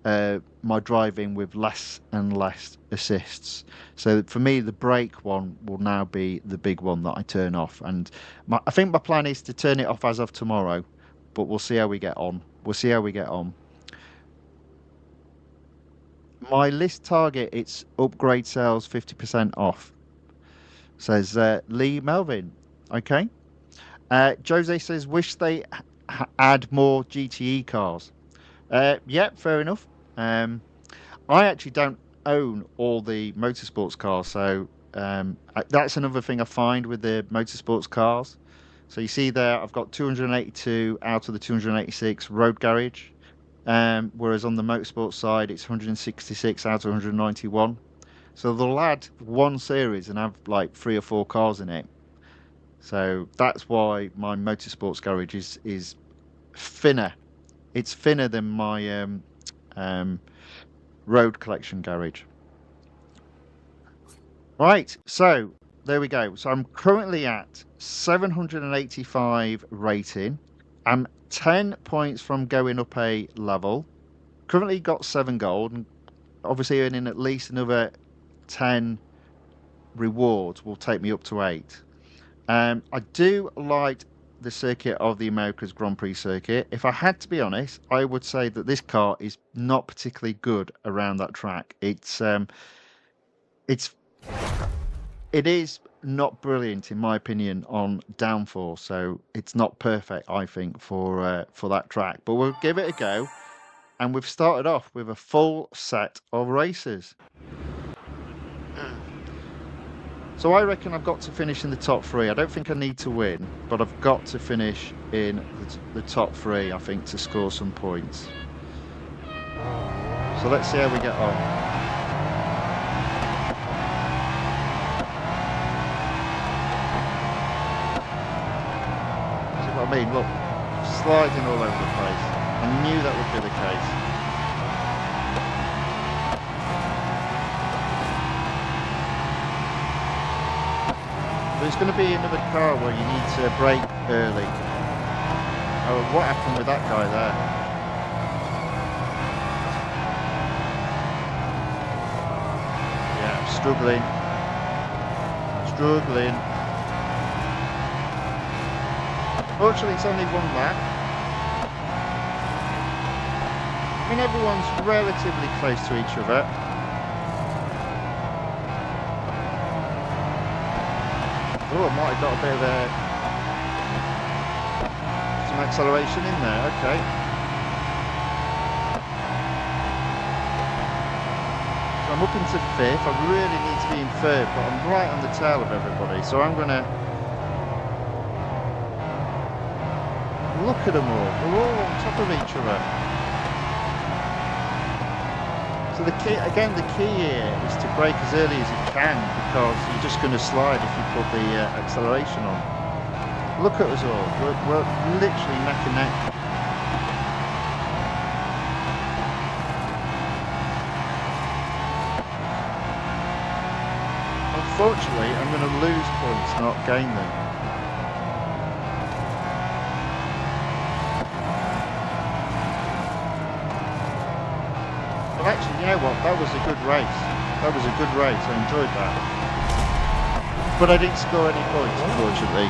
my driving with less and less assists. So for me, the brake one will now be the big one that I turn off. And I think my plan is to turn it off as of tomorrow. But we'll see how we get on. We'll see how we get on. My list target, it's upgrade sales 50% off. Says Lee Melvin. Okay. Jose says, wish they add more GTE cars. Yeah, fair enough. I actually don't own all the motorsports cars, so that's another thing I find with the motorsports cars. So you see there, I've got 282 out of the 286 road garage, whereas on the motorsports side, it's 166 out of 191. So they'll add one series and have like 3 or 4 cars in it. So that's why my motorsports garage is thinner. It's thinner than my um, road collection garage. Right, so there we go. So I'm currently at 785 rating. I'm 10 points from going up a level. Currently got 7 gold, and obviously earning at least another 10 rewards will take me up to 8. I do like the circuit of the America's Grand Prix circuit. If I had to be honest, I would say that this car is not particularly good around that track. It's it is not brilliant in my opinion on downforce, so it's not perfect I think for that track. But we'll give it a go, and we've started off with a full set of races. So I reckon I've got to finish in the top 3. I don't think I need to win, but I've got to finish in the top 3, I think, to score some points. So let's see how we get on. See what I mean? Look, sliding all over the place. I knew that would be the case. There's going to be another car where you need to brake early. Oh, what happened with that guy there? Yeah, struggling. Fortunately, it's only 1 lap. I mean, everyone's relatively close to each other. Oh, I might have got a bit of some acceleration in there. Okay. So I'm up into 5th. I really need to be in 3rd, but I'm right on the tail of everybody. So I'm going to look at them all. They're all on top of each other. So the key here is to brake as early as you can, because you're just going to slide if you put the acceleration on. Look at us all. We're literally neck and neck. Unfortunately, I'm going to lose points, not gain them. Actually, you know what? That was a good race. I enjoyed that. But I didn't score any points, unfortunately.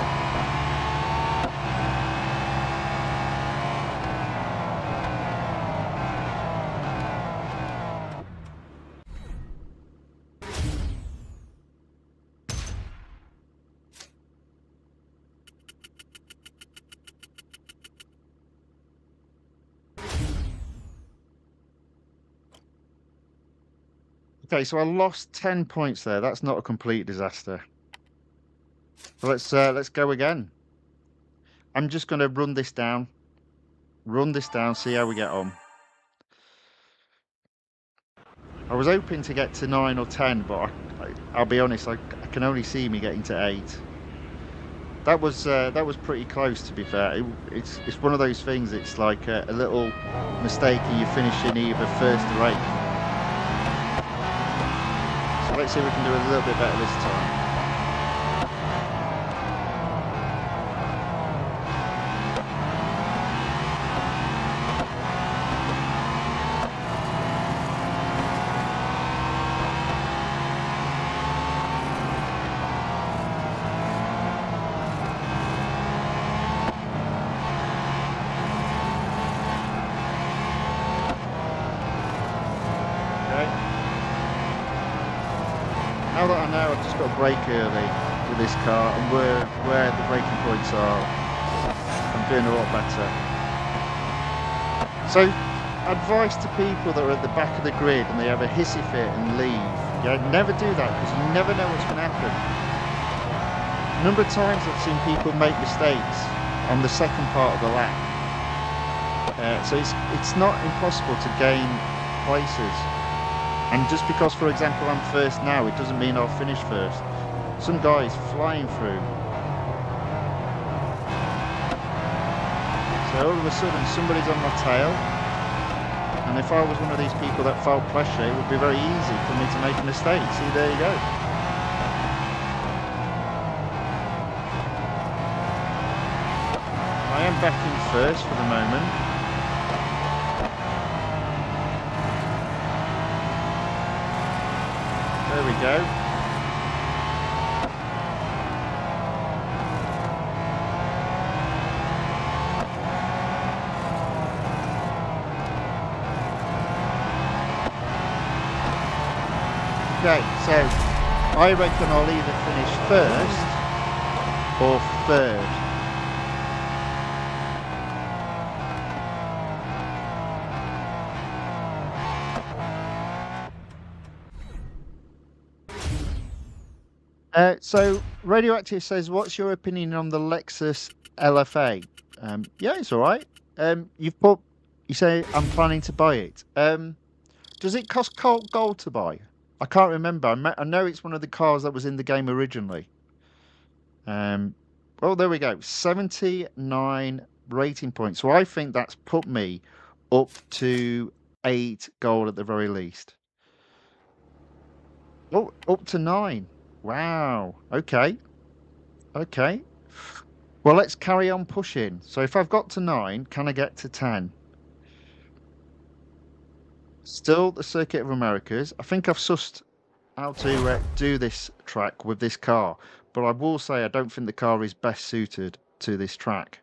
Okay, so I lost 10 points there. That's not a complete disaster. So let's go again. I'm just going to run this down, see how we get on. I was hoping to get to 9 or 10, but I'll be honest, I can only see me getting to 8. That was pretty close, to be fair. It's one of those things. It's like a little mistake and you finish in either 1st or 8th. So let's see if we can do a little bit better this time. Okay. now that I know I've just got to brake early with this car and where the braking points are, I'm doing a lot better. So, advice to people that are at the back of the grid and they have a hissy fit and leave. Yeah, never do that because you never know what's going to happen. A number of times I've seen people make mistakes on the second part of the lap. So it's not impossible to gain places. And just because, for example, I'm first now, it doesn't mean I'll finish first. Some guy's flying through. So all of a sudden somebody's on my tail. And if I was one of these people that felt pressure, it would be very easy for me to make a mistake. See, there you go. I am back in first for the moment. There we go. Okay, so I reckon I'll either finish first or third. So Radioactive says, what's your opinion on the Lexus LFA? Yeah, it's all right. You say I'm planning to buy it. Does it cost gold to buy? I can't remember. I know it's one of the cars that was in the game originally. Well, there we go. 79 rating points. So I think that's put me up to 8 gold at the very least. Oh, up to 9. Wow. Okay. Okay. Well, let's carry on pushing. So if I've got to 9, can I get to 10? Still the Circuit of Americas. I think I've sussed how to do this track with this car, but I will say I don't think the car is best suited to this track.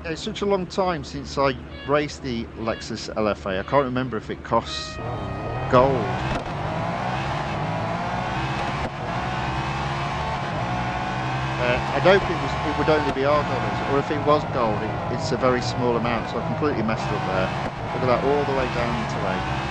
It's such a long time since I raced the Lexus LFA. I can't remember if it costs gold. I hope it would only be $R, or if it was gold, it's a very small amount, so I completely messed up there. Look at that, all the way down into 8.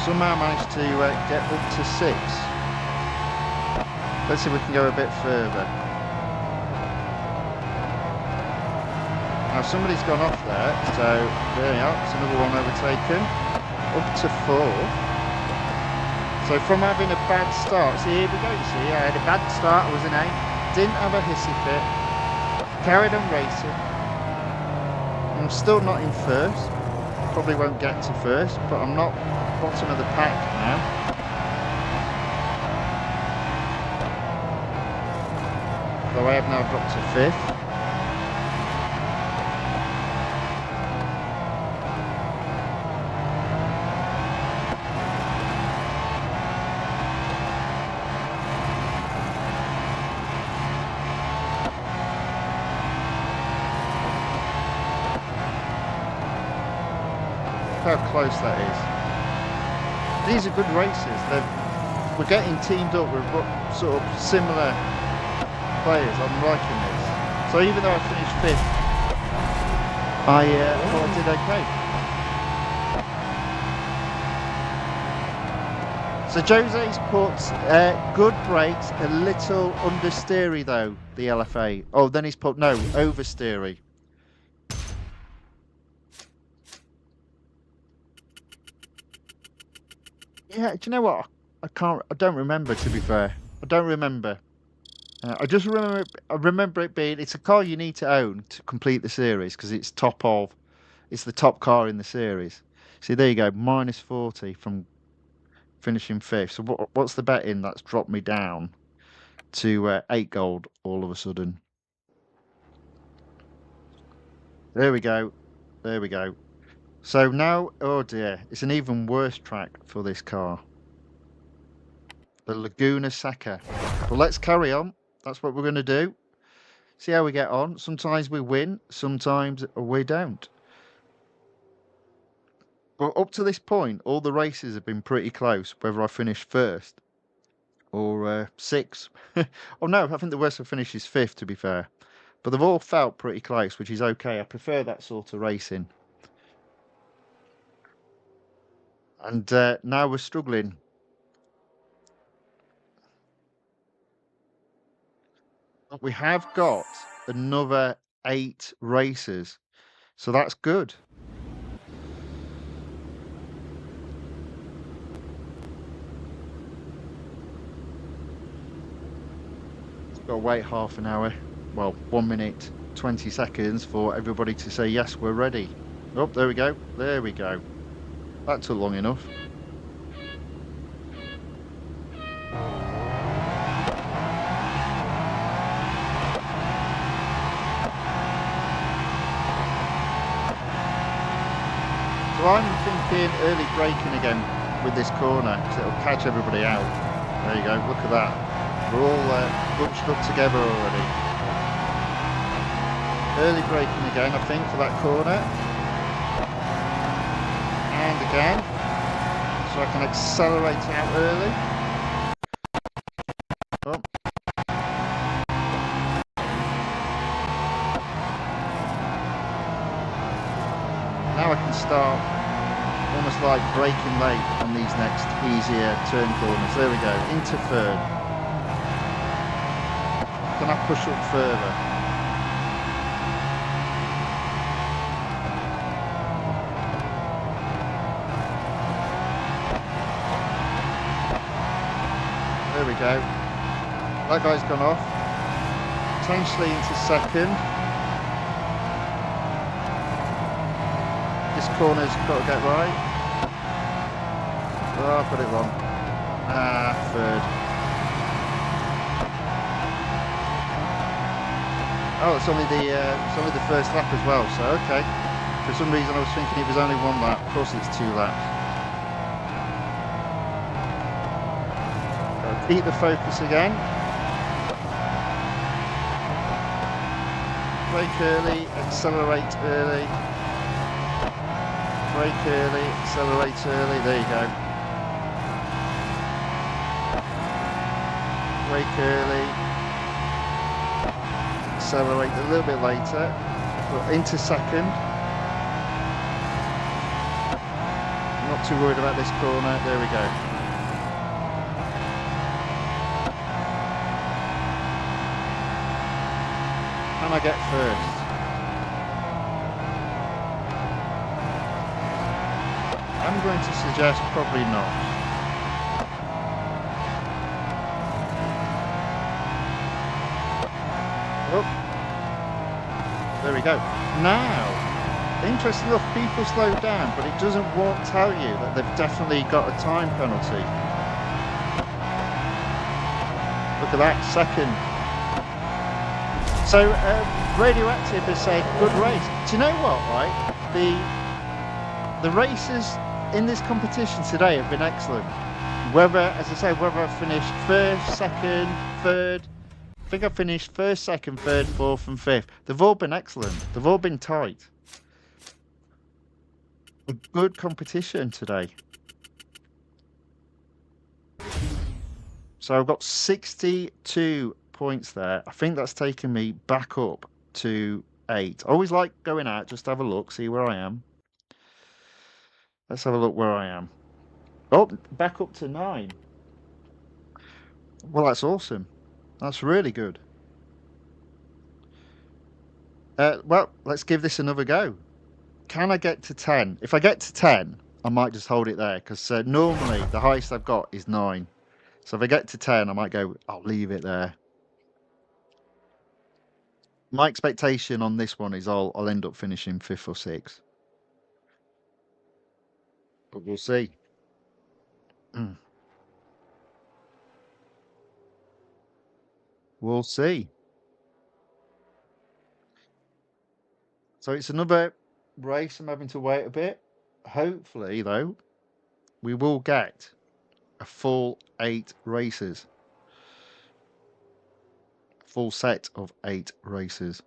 Somehow managed to get up to 6. Let's see if we can go a bit further. Now somebody's gone off there, so there you are, it's another one overtaken. Up to 4. So from having a bad start, see here we go, you see, I had a bad start, I was in 8, didn't have a hissy fit, carried on racing. I'm still not in first, probably won't get to first, but I'm not bottom of the pack now. Though I have now dropped to 5th. Look how close that is. These are good races. We're getting teamed up with sort of similar players. I'm liking this. So even though I finished 5th, I thought I did okay. So Jose's put good brakes, a little understeery though, the LFA. Oh, then he's put no, oversteery. Yeah, do you know what? I don't remember, to be fair. I don't remember. I remember it being. It's a car you need to own to complete the series because it's It's the top car in the series. See, there you go, -40 from finishing fifth. So what's the bet in? That's dropped me down to 8 gold all of a sudden. There we go. There we go. So now, oh dear, it's an even worse track for this car. The Laguna Seca. But let's carry on. That's what we're going to do. See how we get on. Sometimes we win, sometimes we don't. Well, up to this point, all the races have been pretty close, whether I finish first or sixth. Oh no, I think the worst I finished is fifth, to be fair. But they've all felt pretty close, which is okay. I prefer that sort of racing. And now we're struggling. But we have got another 8 races, so that's good. Got to wait half an hour. Well, 1 minute, 20 seconds for everybody to say, yes, we're ready. Oh, there we go. There we go. That took long enough. So I'm thinking early braking again with this corner, because it'll catch everybody out. There you go, look at that. We're all bunched up together already. Early braking again, I think, for that corner. And again, so I can accelerate out early. Oh. Now I can start almost like braking late on these next easier turn corners. There we go, into third. Can I push up further? There we go. That guy's gone off. Potentially into second. This corner's got to get right. Oh, I put it wrong. Third. Oh, it's only the first lap as well. So okay. For some reason, I was thinking it was only 1 lap. Of course, it's 2 laps. Keep the focus again. Brake early, accelerate early. Brake early, accelerate early. There you go. Brake early. Accelerate a little bit later. But into second. I'm not too worried about this corner. There we go. Can I get first? I'm going to suggest probably not. Oh, there we go. Now, interesting enough, people slow down, but it doesn't tell you that they've definitely got a time penalty. Look at that, second. So, Radioactive has said, good race. Do you know what, right? The races in this competition today have been excellent. Whether, as I say, whether I finished first, second, third, I think I finished first, second, third, fourth and fifth. They've all been excellent. They've all been tight. A good competition today. So I've got 62 points there. I think that's taken me back up to 8. I always like going out just to have a look, see where I am. Let's have a look where I am. Oh, back up to 9. Well, that's awesome. That's really good. Well, let's give this another go. Can I get to 10? If I get to 10, I might just hold it there, because normally the highest I've got is 9. So if I get to 10, I might go, I'll leave it there. My expectation on this one is I'll end up finishing 5th or 6th, but we'll see. Mm. We'll see. So it's another race. I'm having to wait a bit. Hopefully, though, we will get a full 8 races. Full set of 8 races.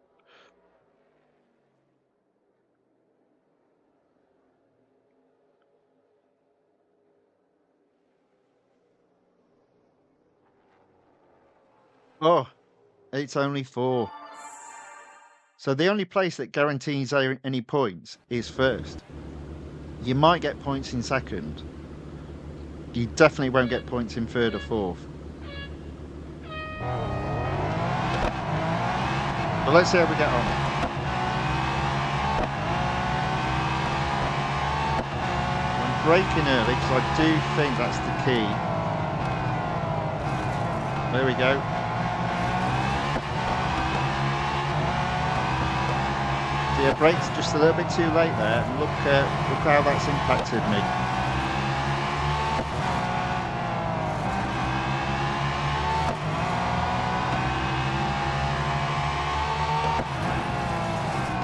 Oh, it's only 4. So the only place that guarantees any points is first. You might get points in second. You definitely won't get points in third or fourth. But let's see how we get on. I'm braking early because I do think that's the key. There we go. So yeah, brakes just a little bit too late there. And look how that's impacted me.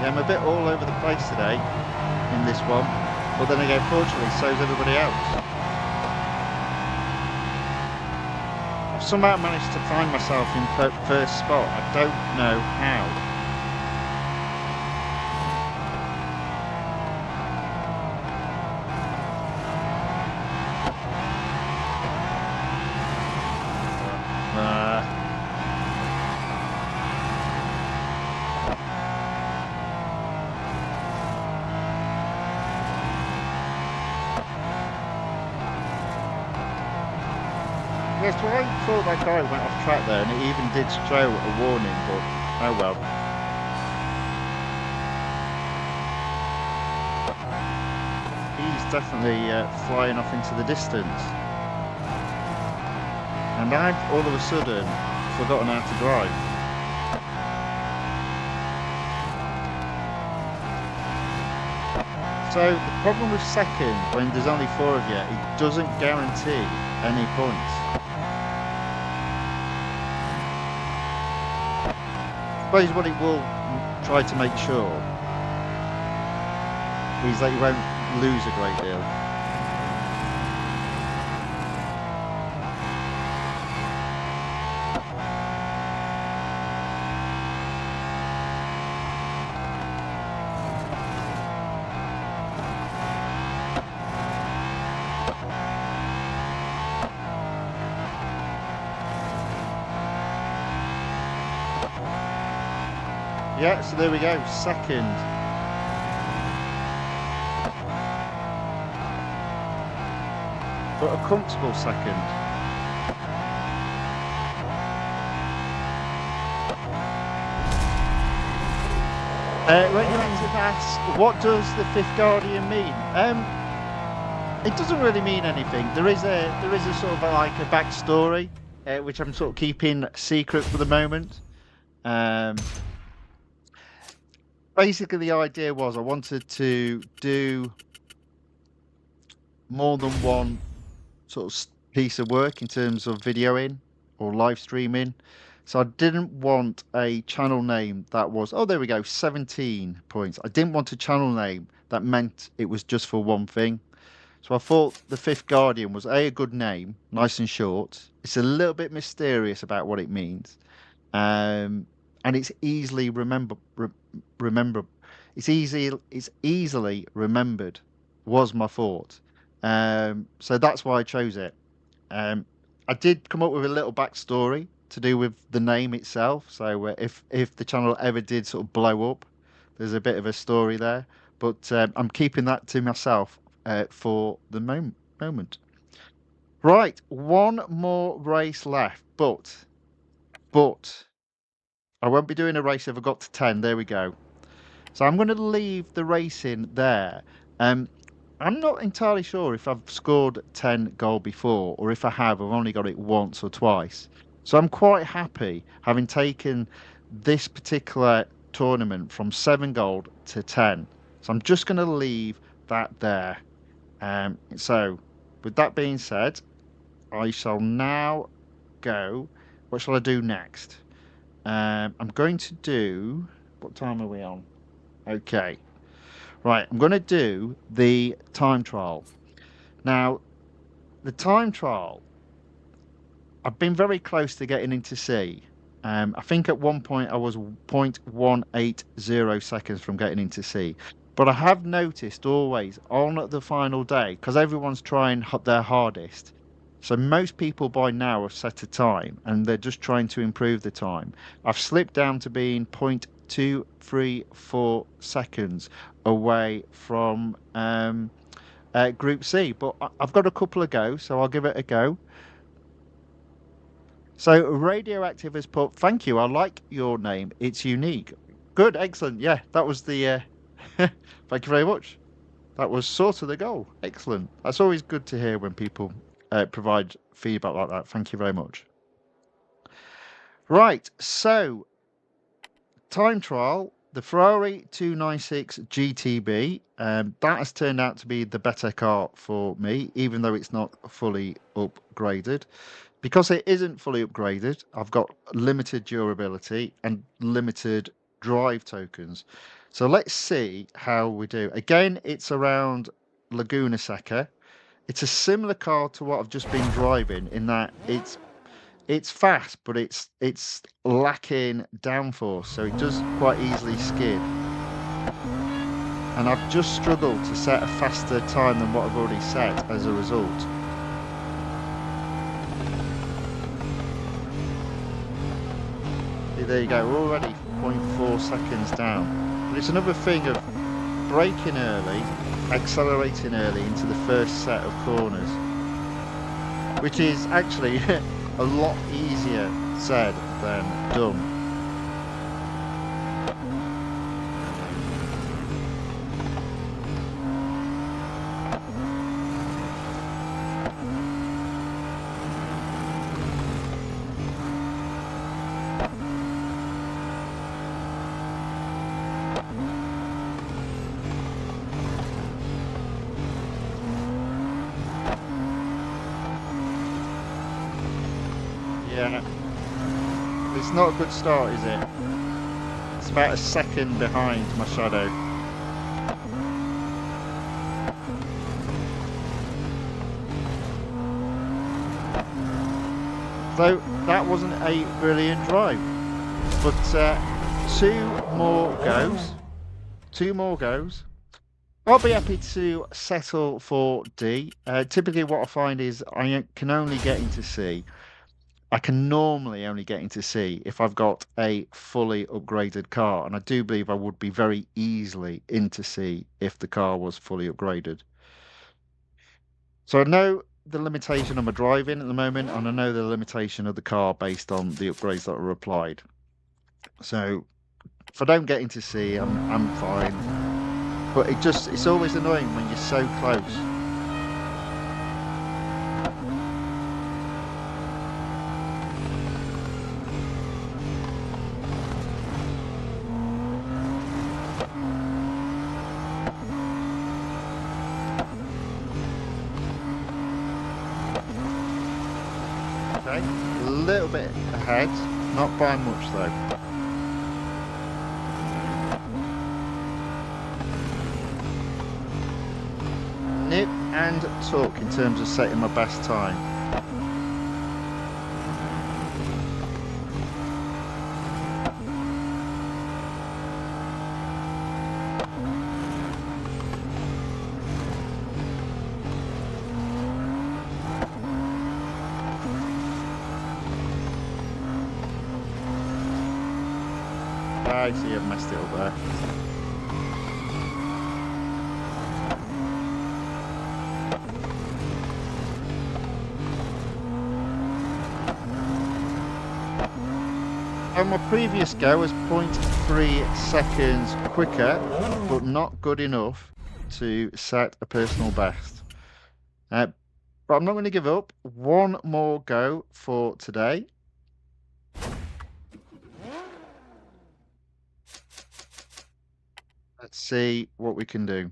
Yeah, I'm a bit all over the place today in this one. But then again, fortunately, so's everybody else. I've somehow managed to find myself in first spot. I don't know how. Yes, well, I thought that guy went off track there, and it even did show a warning, but oh well. He's definitely flying off into the distance. And I've all of a sudden forgotten how to drive. So the problem with second, when there's only 4 of you, it doesn't guarantee any points. I suppose what it will try to make sure is that you won't lose a great deal. Yeah, so there we go, second. But a comfortable second. Radioactive asks, what does the Fifth Guardian mean? It doesn't really mean anything. There is a sort of like a backstory, which I'm sort of keeping secret for the moment. Basically, the idea was I wanted to do more than one sort of piece of work in terms of videoing or live streaming. So I didn't want a channel name that was, oh, there we go, 17 points. I didn't want a channel name that meant it was just for one thing. So I thought the Fifth Guardian was a good name, nice and short. It's a little bit mysterious about what it means. And it's easily remember. It's easily remembered. Was my thought. So that's why I chose it. I did come up with a little backstory to do with the name itself. So if the channel ever did sort of blow up, there's a bit of a story there. But I'm keeping that to myself for the moment. Right, one more race left, but I won't be doing a race if I got to 10. There we go. So I'm going to leave the racing there. I'm not entirely sure if I've scored 10 goal before, or if I have, I've only got it once or twice. So I'm quite happy having taken this particular tournament from 7 gold to 10. So I'm just going to leave that there. So with that being said, I shall now go. What shall I do next? I'm going to do. What time are we on? Okay. Right. I'm going to do the time trial. Now, the time trial, I've been very close to getting into C. I think at one point I was 0.180 seconds from getting into C. But I have noticed always on the final day, because everyone's trying their hardest. So most people by now have set a time and they're just trying to improve the time. I've slipped down to being 0.234 seconds away from Group C. But I've got a couple of goes, so I'll give it a go. So Radioactive has put, thank you, I like your name. It's unique. Good, excellent. Yeah, that was the thank you very much. That was sort of the goal. Excellent. That's always good to hear when people provide feedback like that. Thank you very much. Right, so time trial, the Ferrari 296 GTB, that has turned out to be the better car for me, even though it's not fully upgraded. Because it isn't fully upgraded, I've got limited durability and limited drive tokens. So let's see how we do. Again, it's around Laguna Seca. It's a similar car to what I've just been driving in that it's fast, but it's lacking downforce, so it does quite easily skid. And I've just struggled to set a faster time than what I've already set as a result. There you go, we're already 0.4 seconds down. But it's another thing of braking early, accelerating early into the first set of corners, which is actually a lot easier said than done. Yeah, it's not a good start, is it? It's about a second behind my shadow. So that wasn't a brilliant drive, but two more goes. I'll be happy to settle for D. Typically what I find is I can only get into C. I can normally only get into C if I've got a fully upgraded car, and I do believe I would be very easily into C if the car was fully upgraded. So I know the limitation of my driving at the moment, and I know the limitation of the car based on the upgrades that are applied. So if I don't get into C, I'm fine. But it's always annoying when you're so close. Okay, a little bit ahead, not by much though. Nip and tuck in terms of setting my best time. I see I've messed it up there. And my previous go was 0.3 seconds quicker, but not good enough to set a personal best. But I'm not going to give up. One more go for today. Let's see what we can do.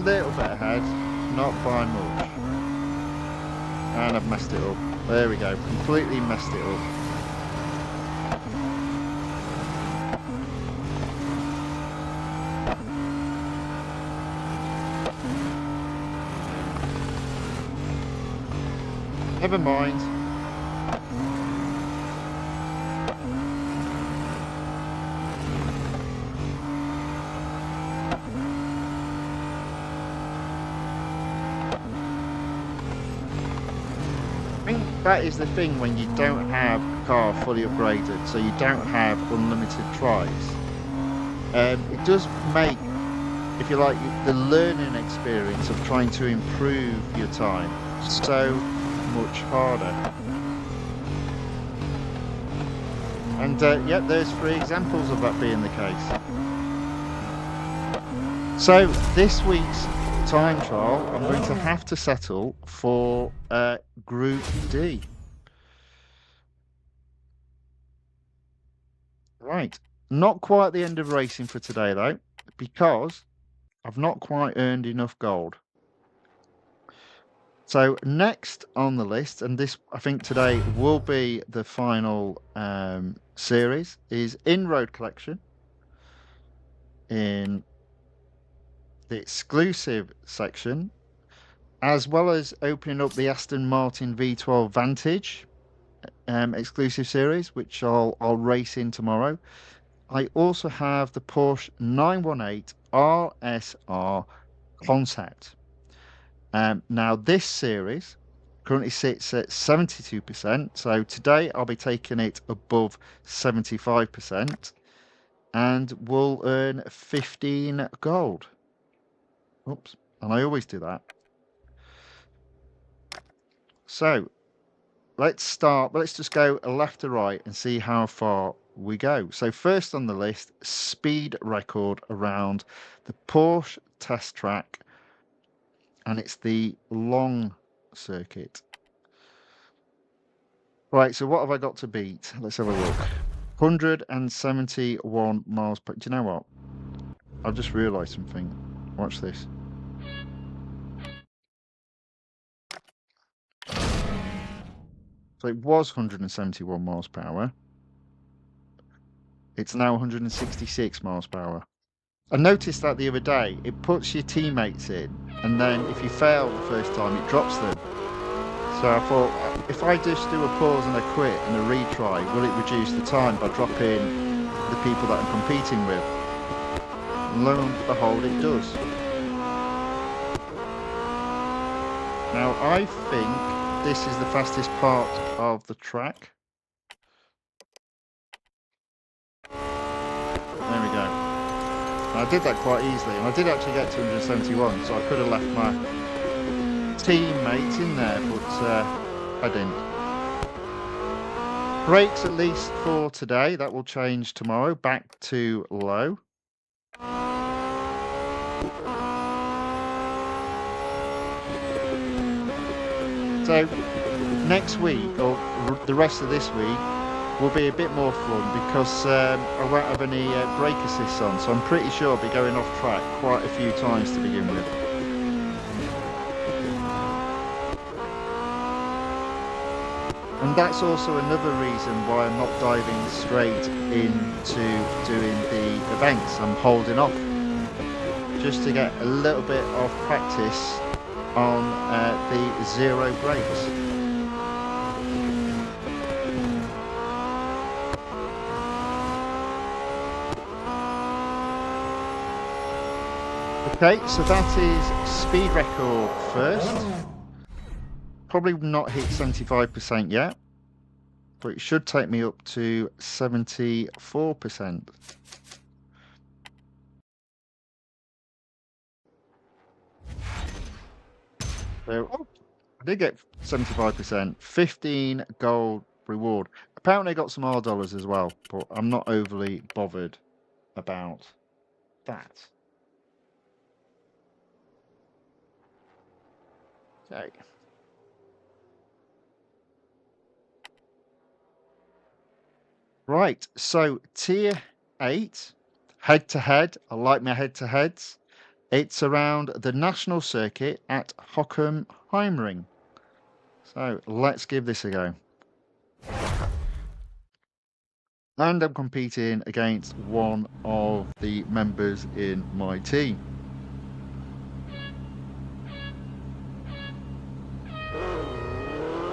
Little bit ahead, not by much. And I've messed it up. There we go, completely messed it up. Never mind. I think that is the thing when you don't have a car fully upgraded, so you don't have unlimited tries. It does make, if you like, the learning experience of trying to improve your time so much harder. And yeah, there's 3 examples of that being the case. So this week's time trial, I'm going to have to settle for Group D. Right, not quite the end of racing for today though, because I've not quite earned enough gold. So next on the list, and this I think today will be the final series, is in-road collection in the exclusive section, as well as opening up the Aston Martin V12 Vantage exclusive series, which I'll race in tomorrow. I also have the Porsche 918 RSR concept. Now this series currently sits at 72%, so today I'll be taking it above 75% and will earn 15 gold. Oops, and I always do that. So let's just go left to right and see how far we go. So first on the list, speed record around the Porsche test track, and it's the long circuit. Right, so what have I got to beat? Let's have a look. 171 miles per... Do you know what? I've just realised something. Watch this. So it was 171 miles per hour. It's now 166 miles per hour. I noticed that the other day. It puts your teammates in, and then if you fail the first time, it drops them. So I thought, if I just do a pause and a quit and a retry, will it reduce the time by dropping the people that I'm competing with? And lo and behold, it does. Now, I think this is the fastest part of the track. There we go. And I did that quite easily, and I did actually get 271, so I could have left my teammates in there, but I didn't. Brakes at least for today. That will change tomorrow, back to low. So next week, or the rest of this week, will be a bit more fun because I won't have any brake assists on, so I'm pretty sure I'll be going off track quite a few times to begin with. And that's also another reason why I'm not diving straight into doing the events. I'm holding off just to get a little bit of practice on the zero brakes. Okay, so that is speed record first. Probably not hit 75% yet, but it should take me up to 74%. So, oh, I did get 75%, 15 gold reward. Apparently I got some R dollars as well, but I'm not overly bothered about that. Okay. Right, so tier 8, head-to-head. I like my head-to-heads. It's around the national circuit at Hockenheimring. So let's give this a go. And I'm competing against one of the members in my team.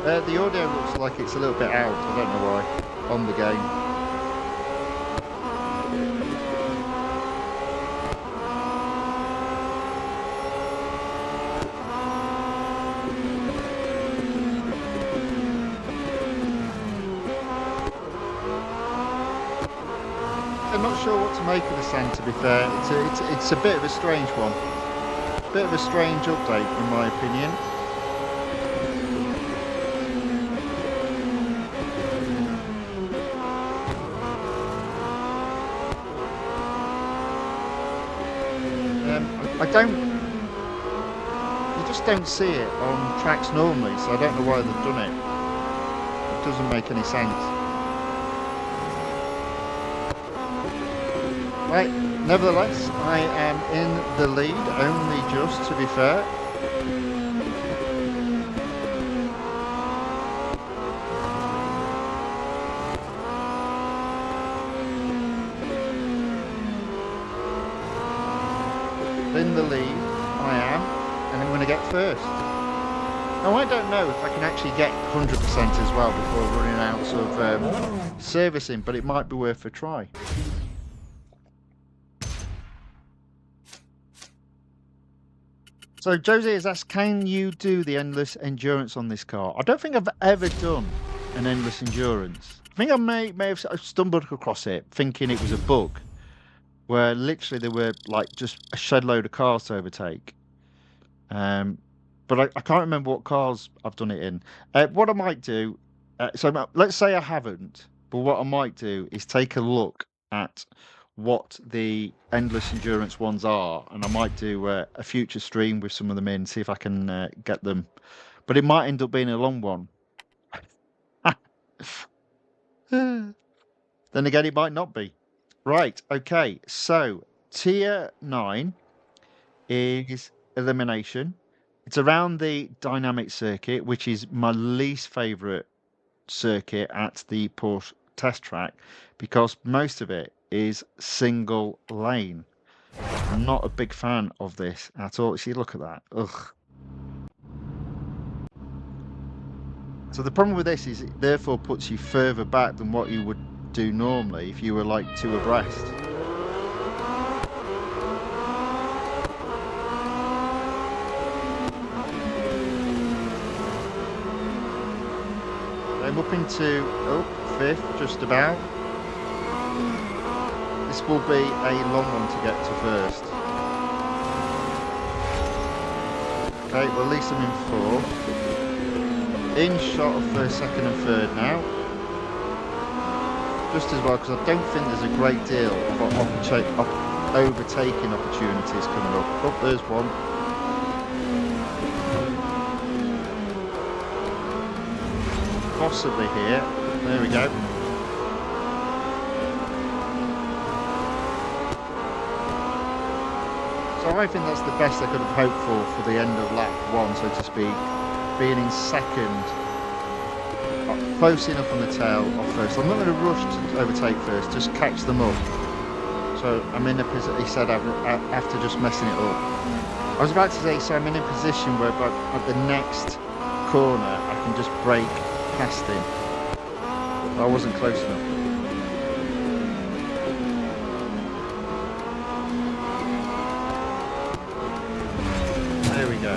The audio looks like it's a little bit out, I don't know why, on the game. I'm not sure what to make of the sound, to be fair. It's a bit of a strange one. Bit of a strange update, in my opinion. I don't... You just don't see it on tracks normally, so I don't know why they've done it. It doesn't make any sense. Right, nevertheless, I am in the lead, only just, to be fair. In the lead, I am, and I'm going to get first. Now, I don't know if I can actually get 100% as well before running out of servicing, but it might be worth a try. So Josie has asked, can you do the endless endurance on this car? I don't think I've ever done an endless endurance. I think I may have stumbled across it thinking it was a bug, where literally there were like just a shed load of cars to overtake. But I can't remember what cars I've done it in. What I might do, so let's say I haven't, but what I might do is take a look at what the endless endurance ones are, and I might do a future stream with some of them in, see if I can get them. But it might end up being a long one. Then again, it might not be. Right, okay, so tier 9 is elimination. It's around the dynamic circuit, which is my least favourite circuit at the Porsche test track, because most of it is single lane. I'm not a big fan of this at all. See, look at that. Ugh. So the problem with this is it therefore puts you further back than what you would do normally if you were like two abreast. I'm up into, fifth, just about. This will be a long one to get to first. Okay, well at least I'm in fourth. In shot of first, second and third now. Just as well, because I don't think there's a great deal of overtaking opportunities coming up. Oh, there's one. Possibly here. There we go. So I think that's the best I could have hoped for the end of lap 1, so to speak. Being in second, close enough on the tail of first. I'm not going to rush to overtake first, just catch them up. So I'm in a position, he said, after just messing it up. I was about to say, so I'm in a position where at the next corner I can just brake past him. I wasn't close enough. There we go.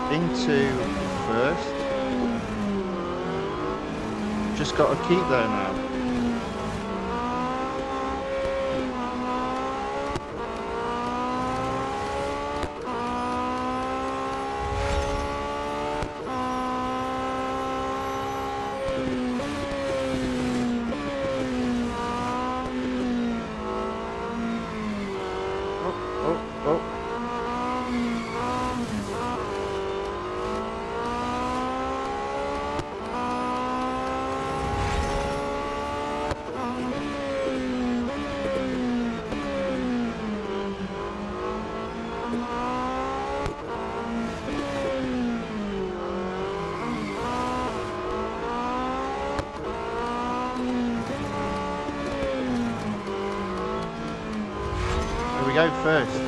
Into first. Just got to keep there now. go first.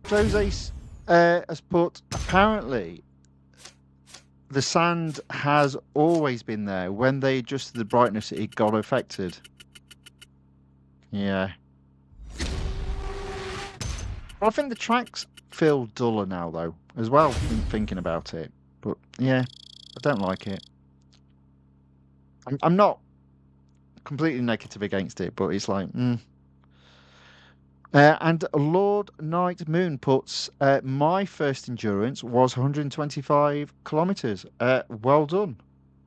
Jose has put, apparently, the sand has always been there. When they adjusted the brightness, it got affected. Yeah. I think the tracks feel duller now, though, as well, in thinking about it. But, yeah, I don't like it. I'm not completely negative against it, but it's like, and Lord Night Moon puts, my first endurance was 125 kilometers. Well done.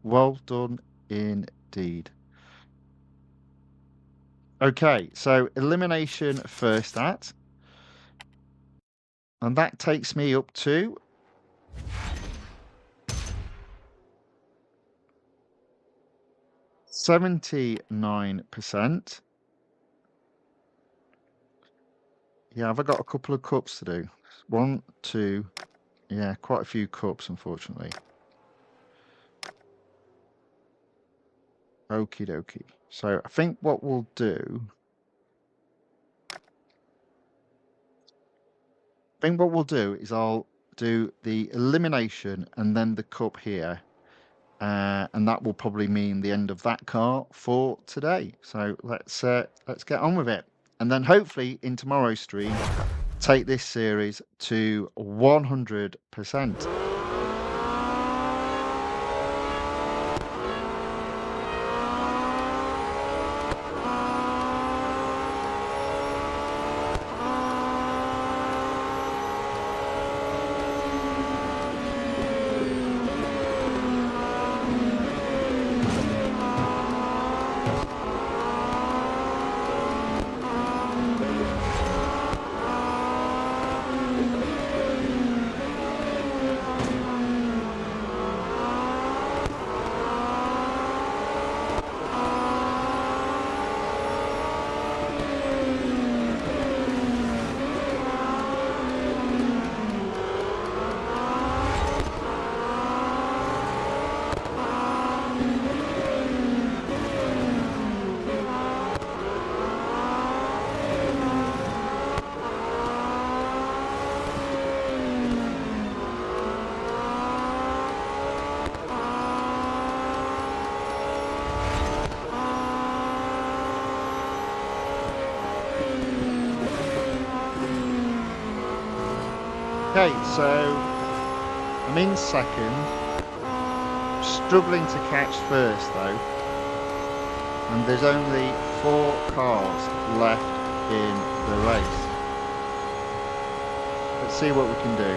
Well done indeed. Okay, so elimination first at, and that takes me up to 79%. Yeah, have I got a couple of cups to do? One, two, yeah, quite a few cups, unfortunately. Okie dokie. So I think what we'll do, is I'll do the elimination and then the cup here. And that will probably mean the end of that car for today. So let's get on with it. And then hopefully in tomorrow's stream, take this series to 100%. Okay, so I'm in second, struggling to catch first though, and there's only 4 cars left in the race. Let's see what we can do.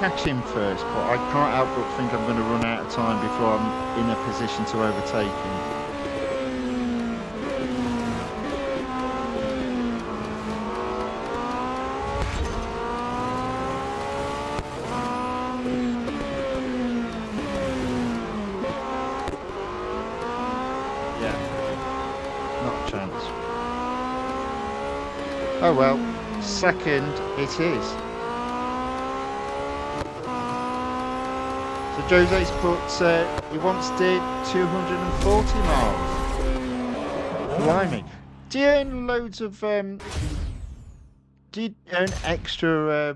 Catch him first, but I can't help but think I'm going to run out of time before I'm in a position to overtake him. Yeah, not a chance. Oh well, second it is. So Jose's put, he once did 240 miles. Blimey. Do you earn loads of, do you earn extra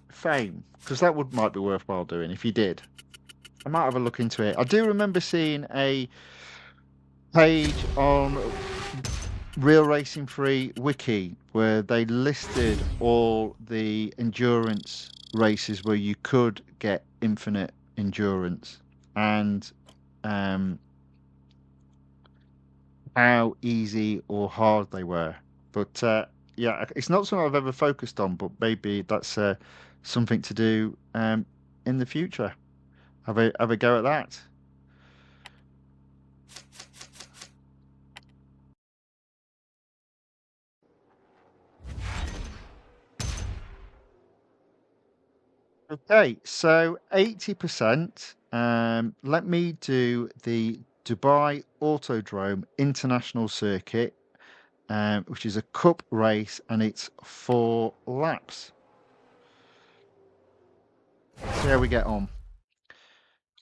fame? Because that might be worthwhile doing if you did. I might have a look into it. I do remember seeing a page on Real Racing Free Wiki where they listed all the endurance races where you could get infinite endurance and how easy or hard they were. But yeah, it's not something I've ever focused on, but maybe that's something to do in the future. Have a go at that. Okay, so 80%. Let me do the Dubai Autodrome International Circuit, which is a cup race, and it's 4 laps. See how we get on.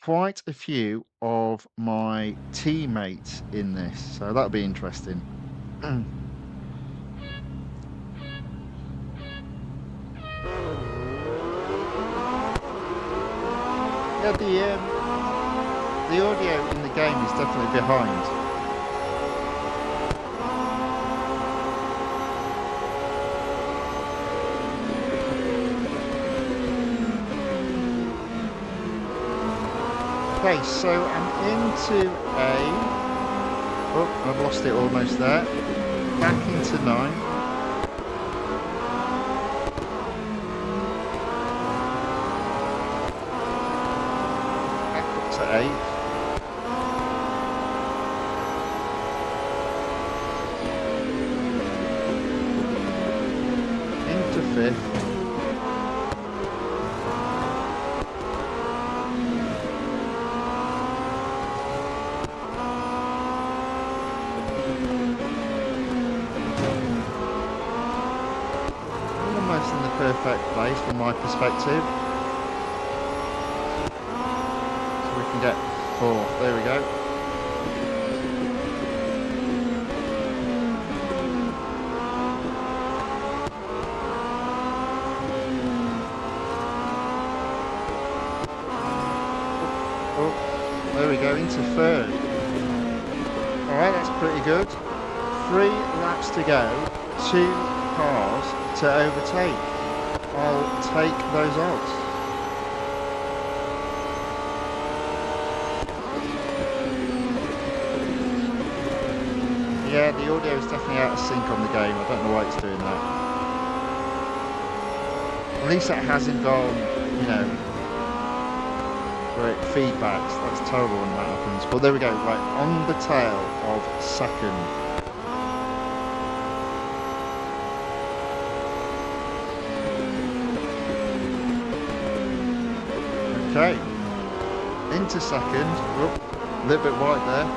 Quite a few of my teammates in this, so that'll be interesting. Yeah, the audio in the game is definitely behind. Okay, so I'm into a... Oh, I've lost it almost there. Back into 9. Back up to 8. Into 5th. Almost in the perfect place from my perspective. So we can get 4th. There we go. Oh, there we go, into 3rd. Alright, that's pretty good. 3 laps to go. 2 cars to overtake. I'll take those odds. Yeah, the audio is definitely out of sync on the game. I don't know why it's doing that. At least it hasn't gone, you know, where it feedbacks. That's terrible when that happens. But there we go, right, on the tail of 2nd. Okay, into 2nd. Oh, a little bit wide there.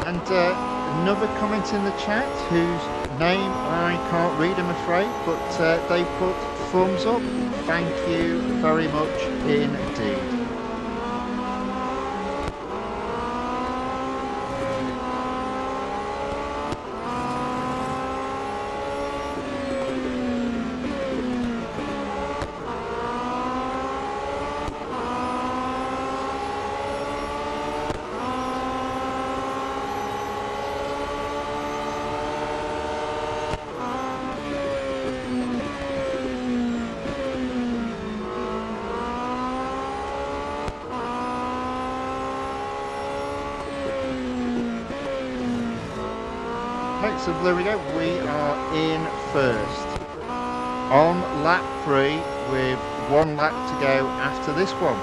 And another comment in the chat, whose name I can't read, I'm afraid, but they put thumbs up. Thank you very much indeed. Okay, so there we go, we are in 1st. On lap 3 with 1 lap to go after this one.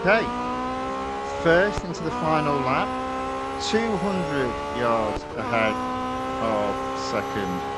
Okay, 1st into the final lap, 200 yards ahead of 2nd.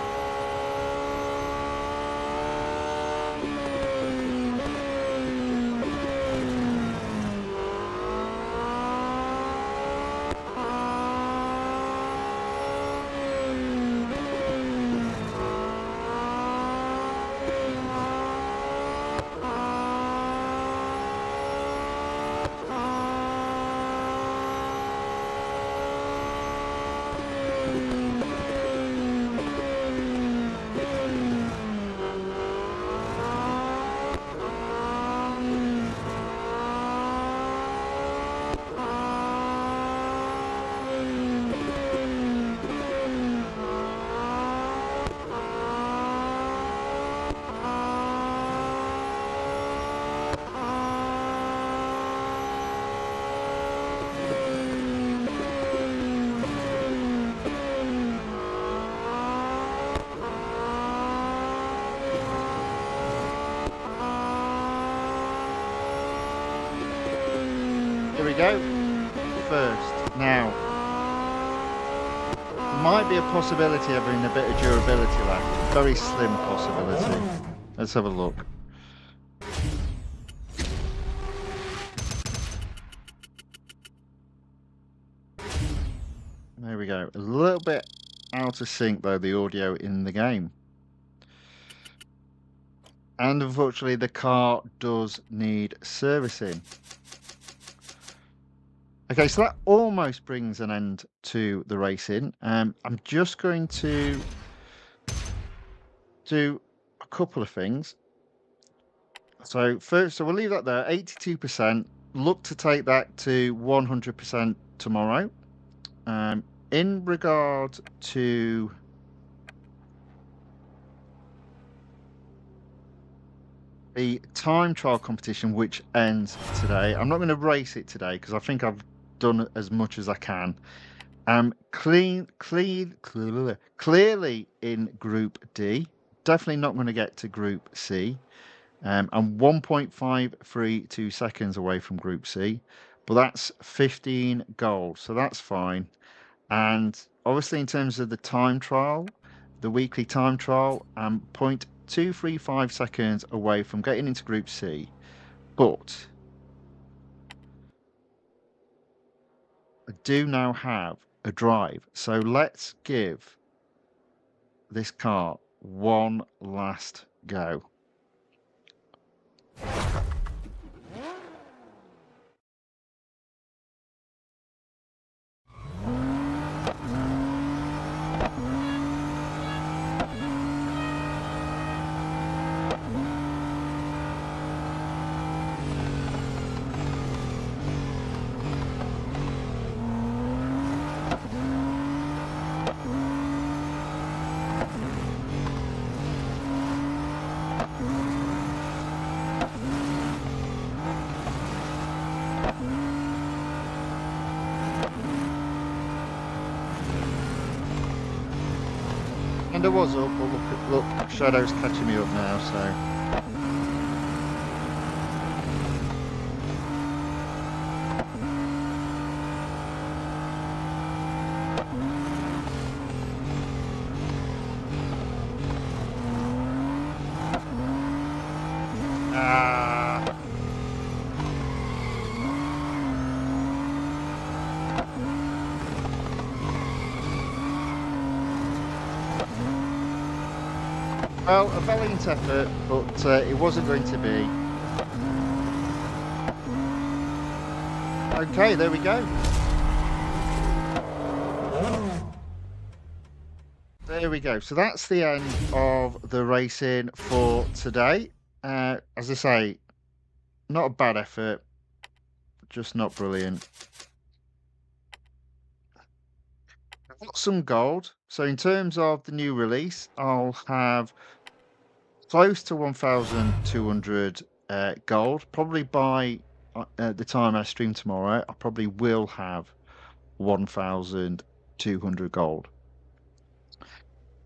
Here we go. First. Now, there might be a possibility of having a bit of durability left. Very slim possibility. Let's have a look. There we go. A little bit out of sync, though, the audio in the game. And unfortunately, the car does need servicing. Okay, so that almost brings an end to the racing. I'm just going to do a couple of things. So first, so we'll leave that there, 82%. Look to take that to 100% tomorrow. In regard to the time trial competition, which ends today, I'm not going to race it today because I think I've done as much as I can. Clearly in Group D. Definitely not going to get to Group C. I'm 1.532 seconds away from Group C, but that's 15 gold, so that's fine. And obviously, in terms of the time trial, the weekly time trial, I'm 0.235 seconds away from getting into Group C, but I do now have a drive. So let's give this car one last go. And I was up, but look, Shadow's catching me up now, so. Ah. Well, a valiant effort, but it wasn't going to be. Okay, there we go. There we go. So that's the end of the racing for today. As I say, not a bad effort, just not brilliant. I've got some gold. So in terms of the new release, I'll have close to 1,200 gold. Probably by the time I stream tomorrow, I probably will have 1,200 gold.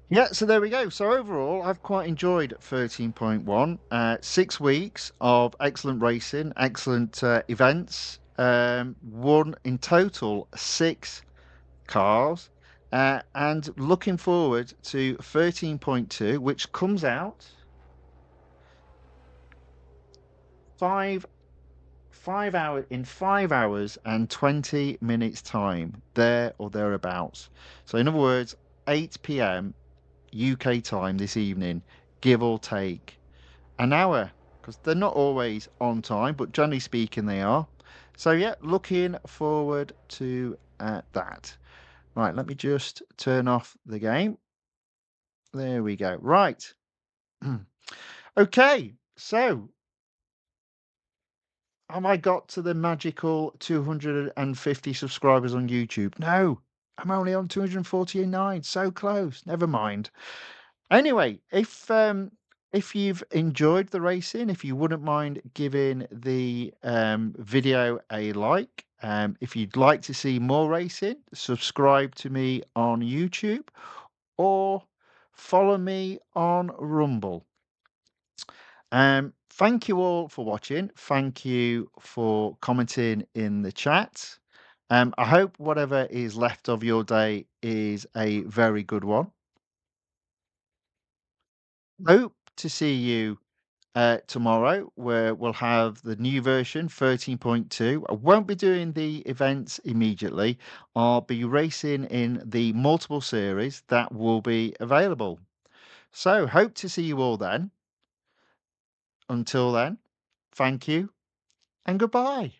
Yeah, so there we go. So overall, I've quite enjoyed 13.1. 6 weeks of excellent racing, excellent events. Won in total 6 cars. And looking forward to 13.2, which comes out 5 hours and 20 minutes time, there or thereabouts. So in other words, 8 p.m. UK time this evening, give or take an hour, because they're not always on time, but generally speaking, they are. So yeah, looking forward to that. Right, let me just turn off the game. There we go. Right. Okay, so have I got to the magical 250 subscribers on YouTube? No, I'm only on 249. So close. Never mind. Anyway, if you've enjoyed the racing, if you wouldn't mind giving the video a like, if you'd like to see more racing, subscribe to me on YouTube or follow me on Rumble. Thank you all for watching. Thank you for commenting in the chat. I hope whatever is left of your day is a very good one. Hope to see you tomorrow, where we'll have the new version 13.2. I won't be doing the events immediately. I'll be racing in the multiple series that will be available. So, hope to see you all then. Until then, thank you and goodbye.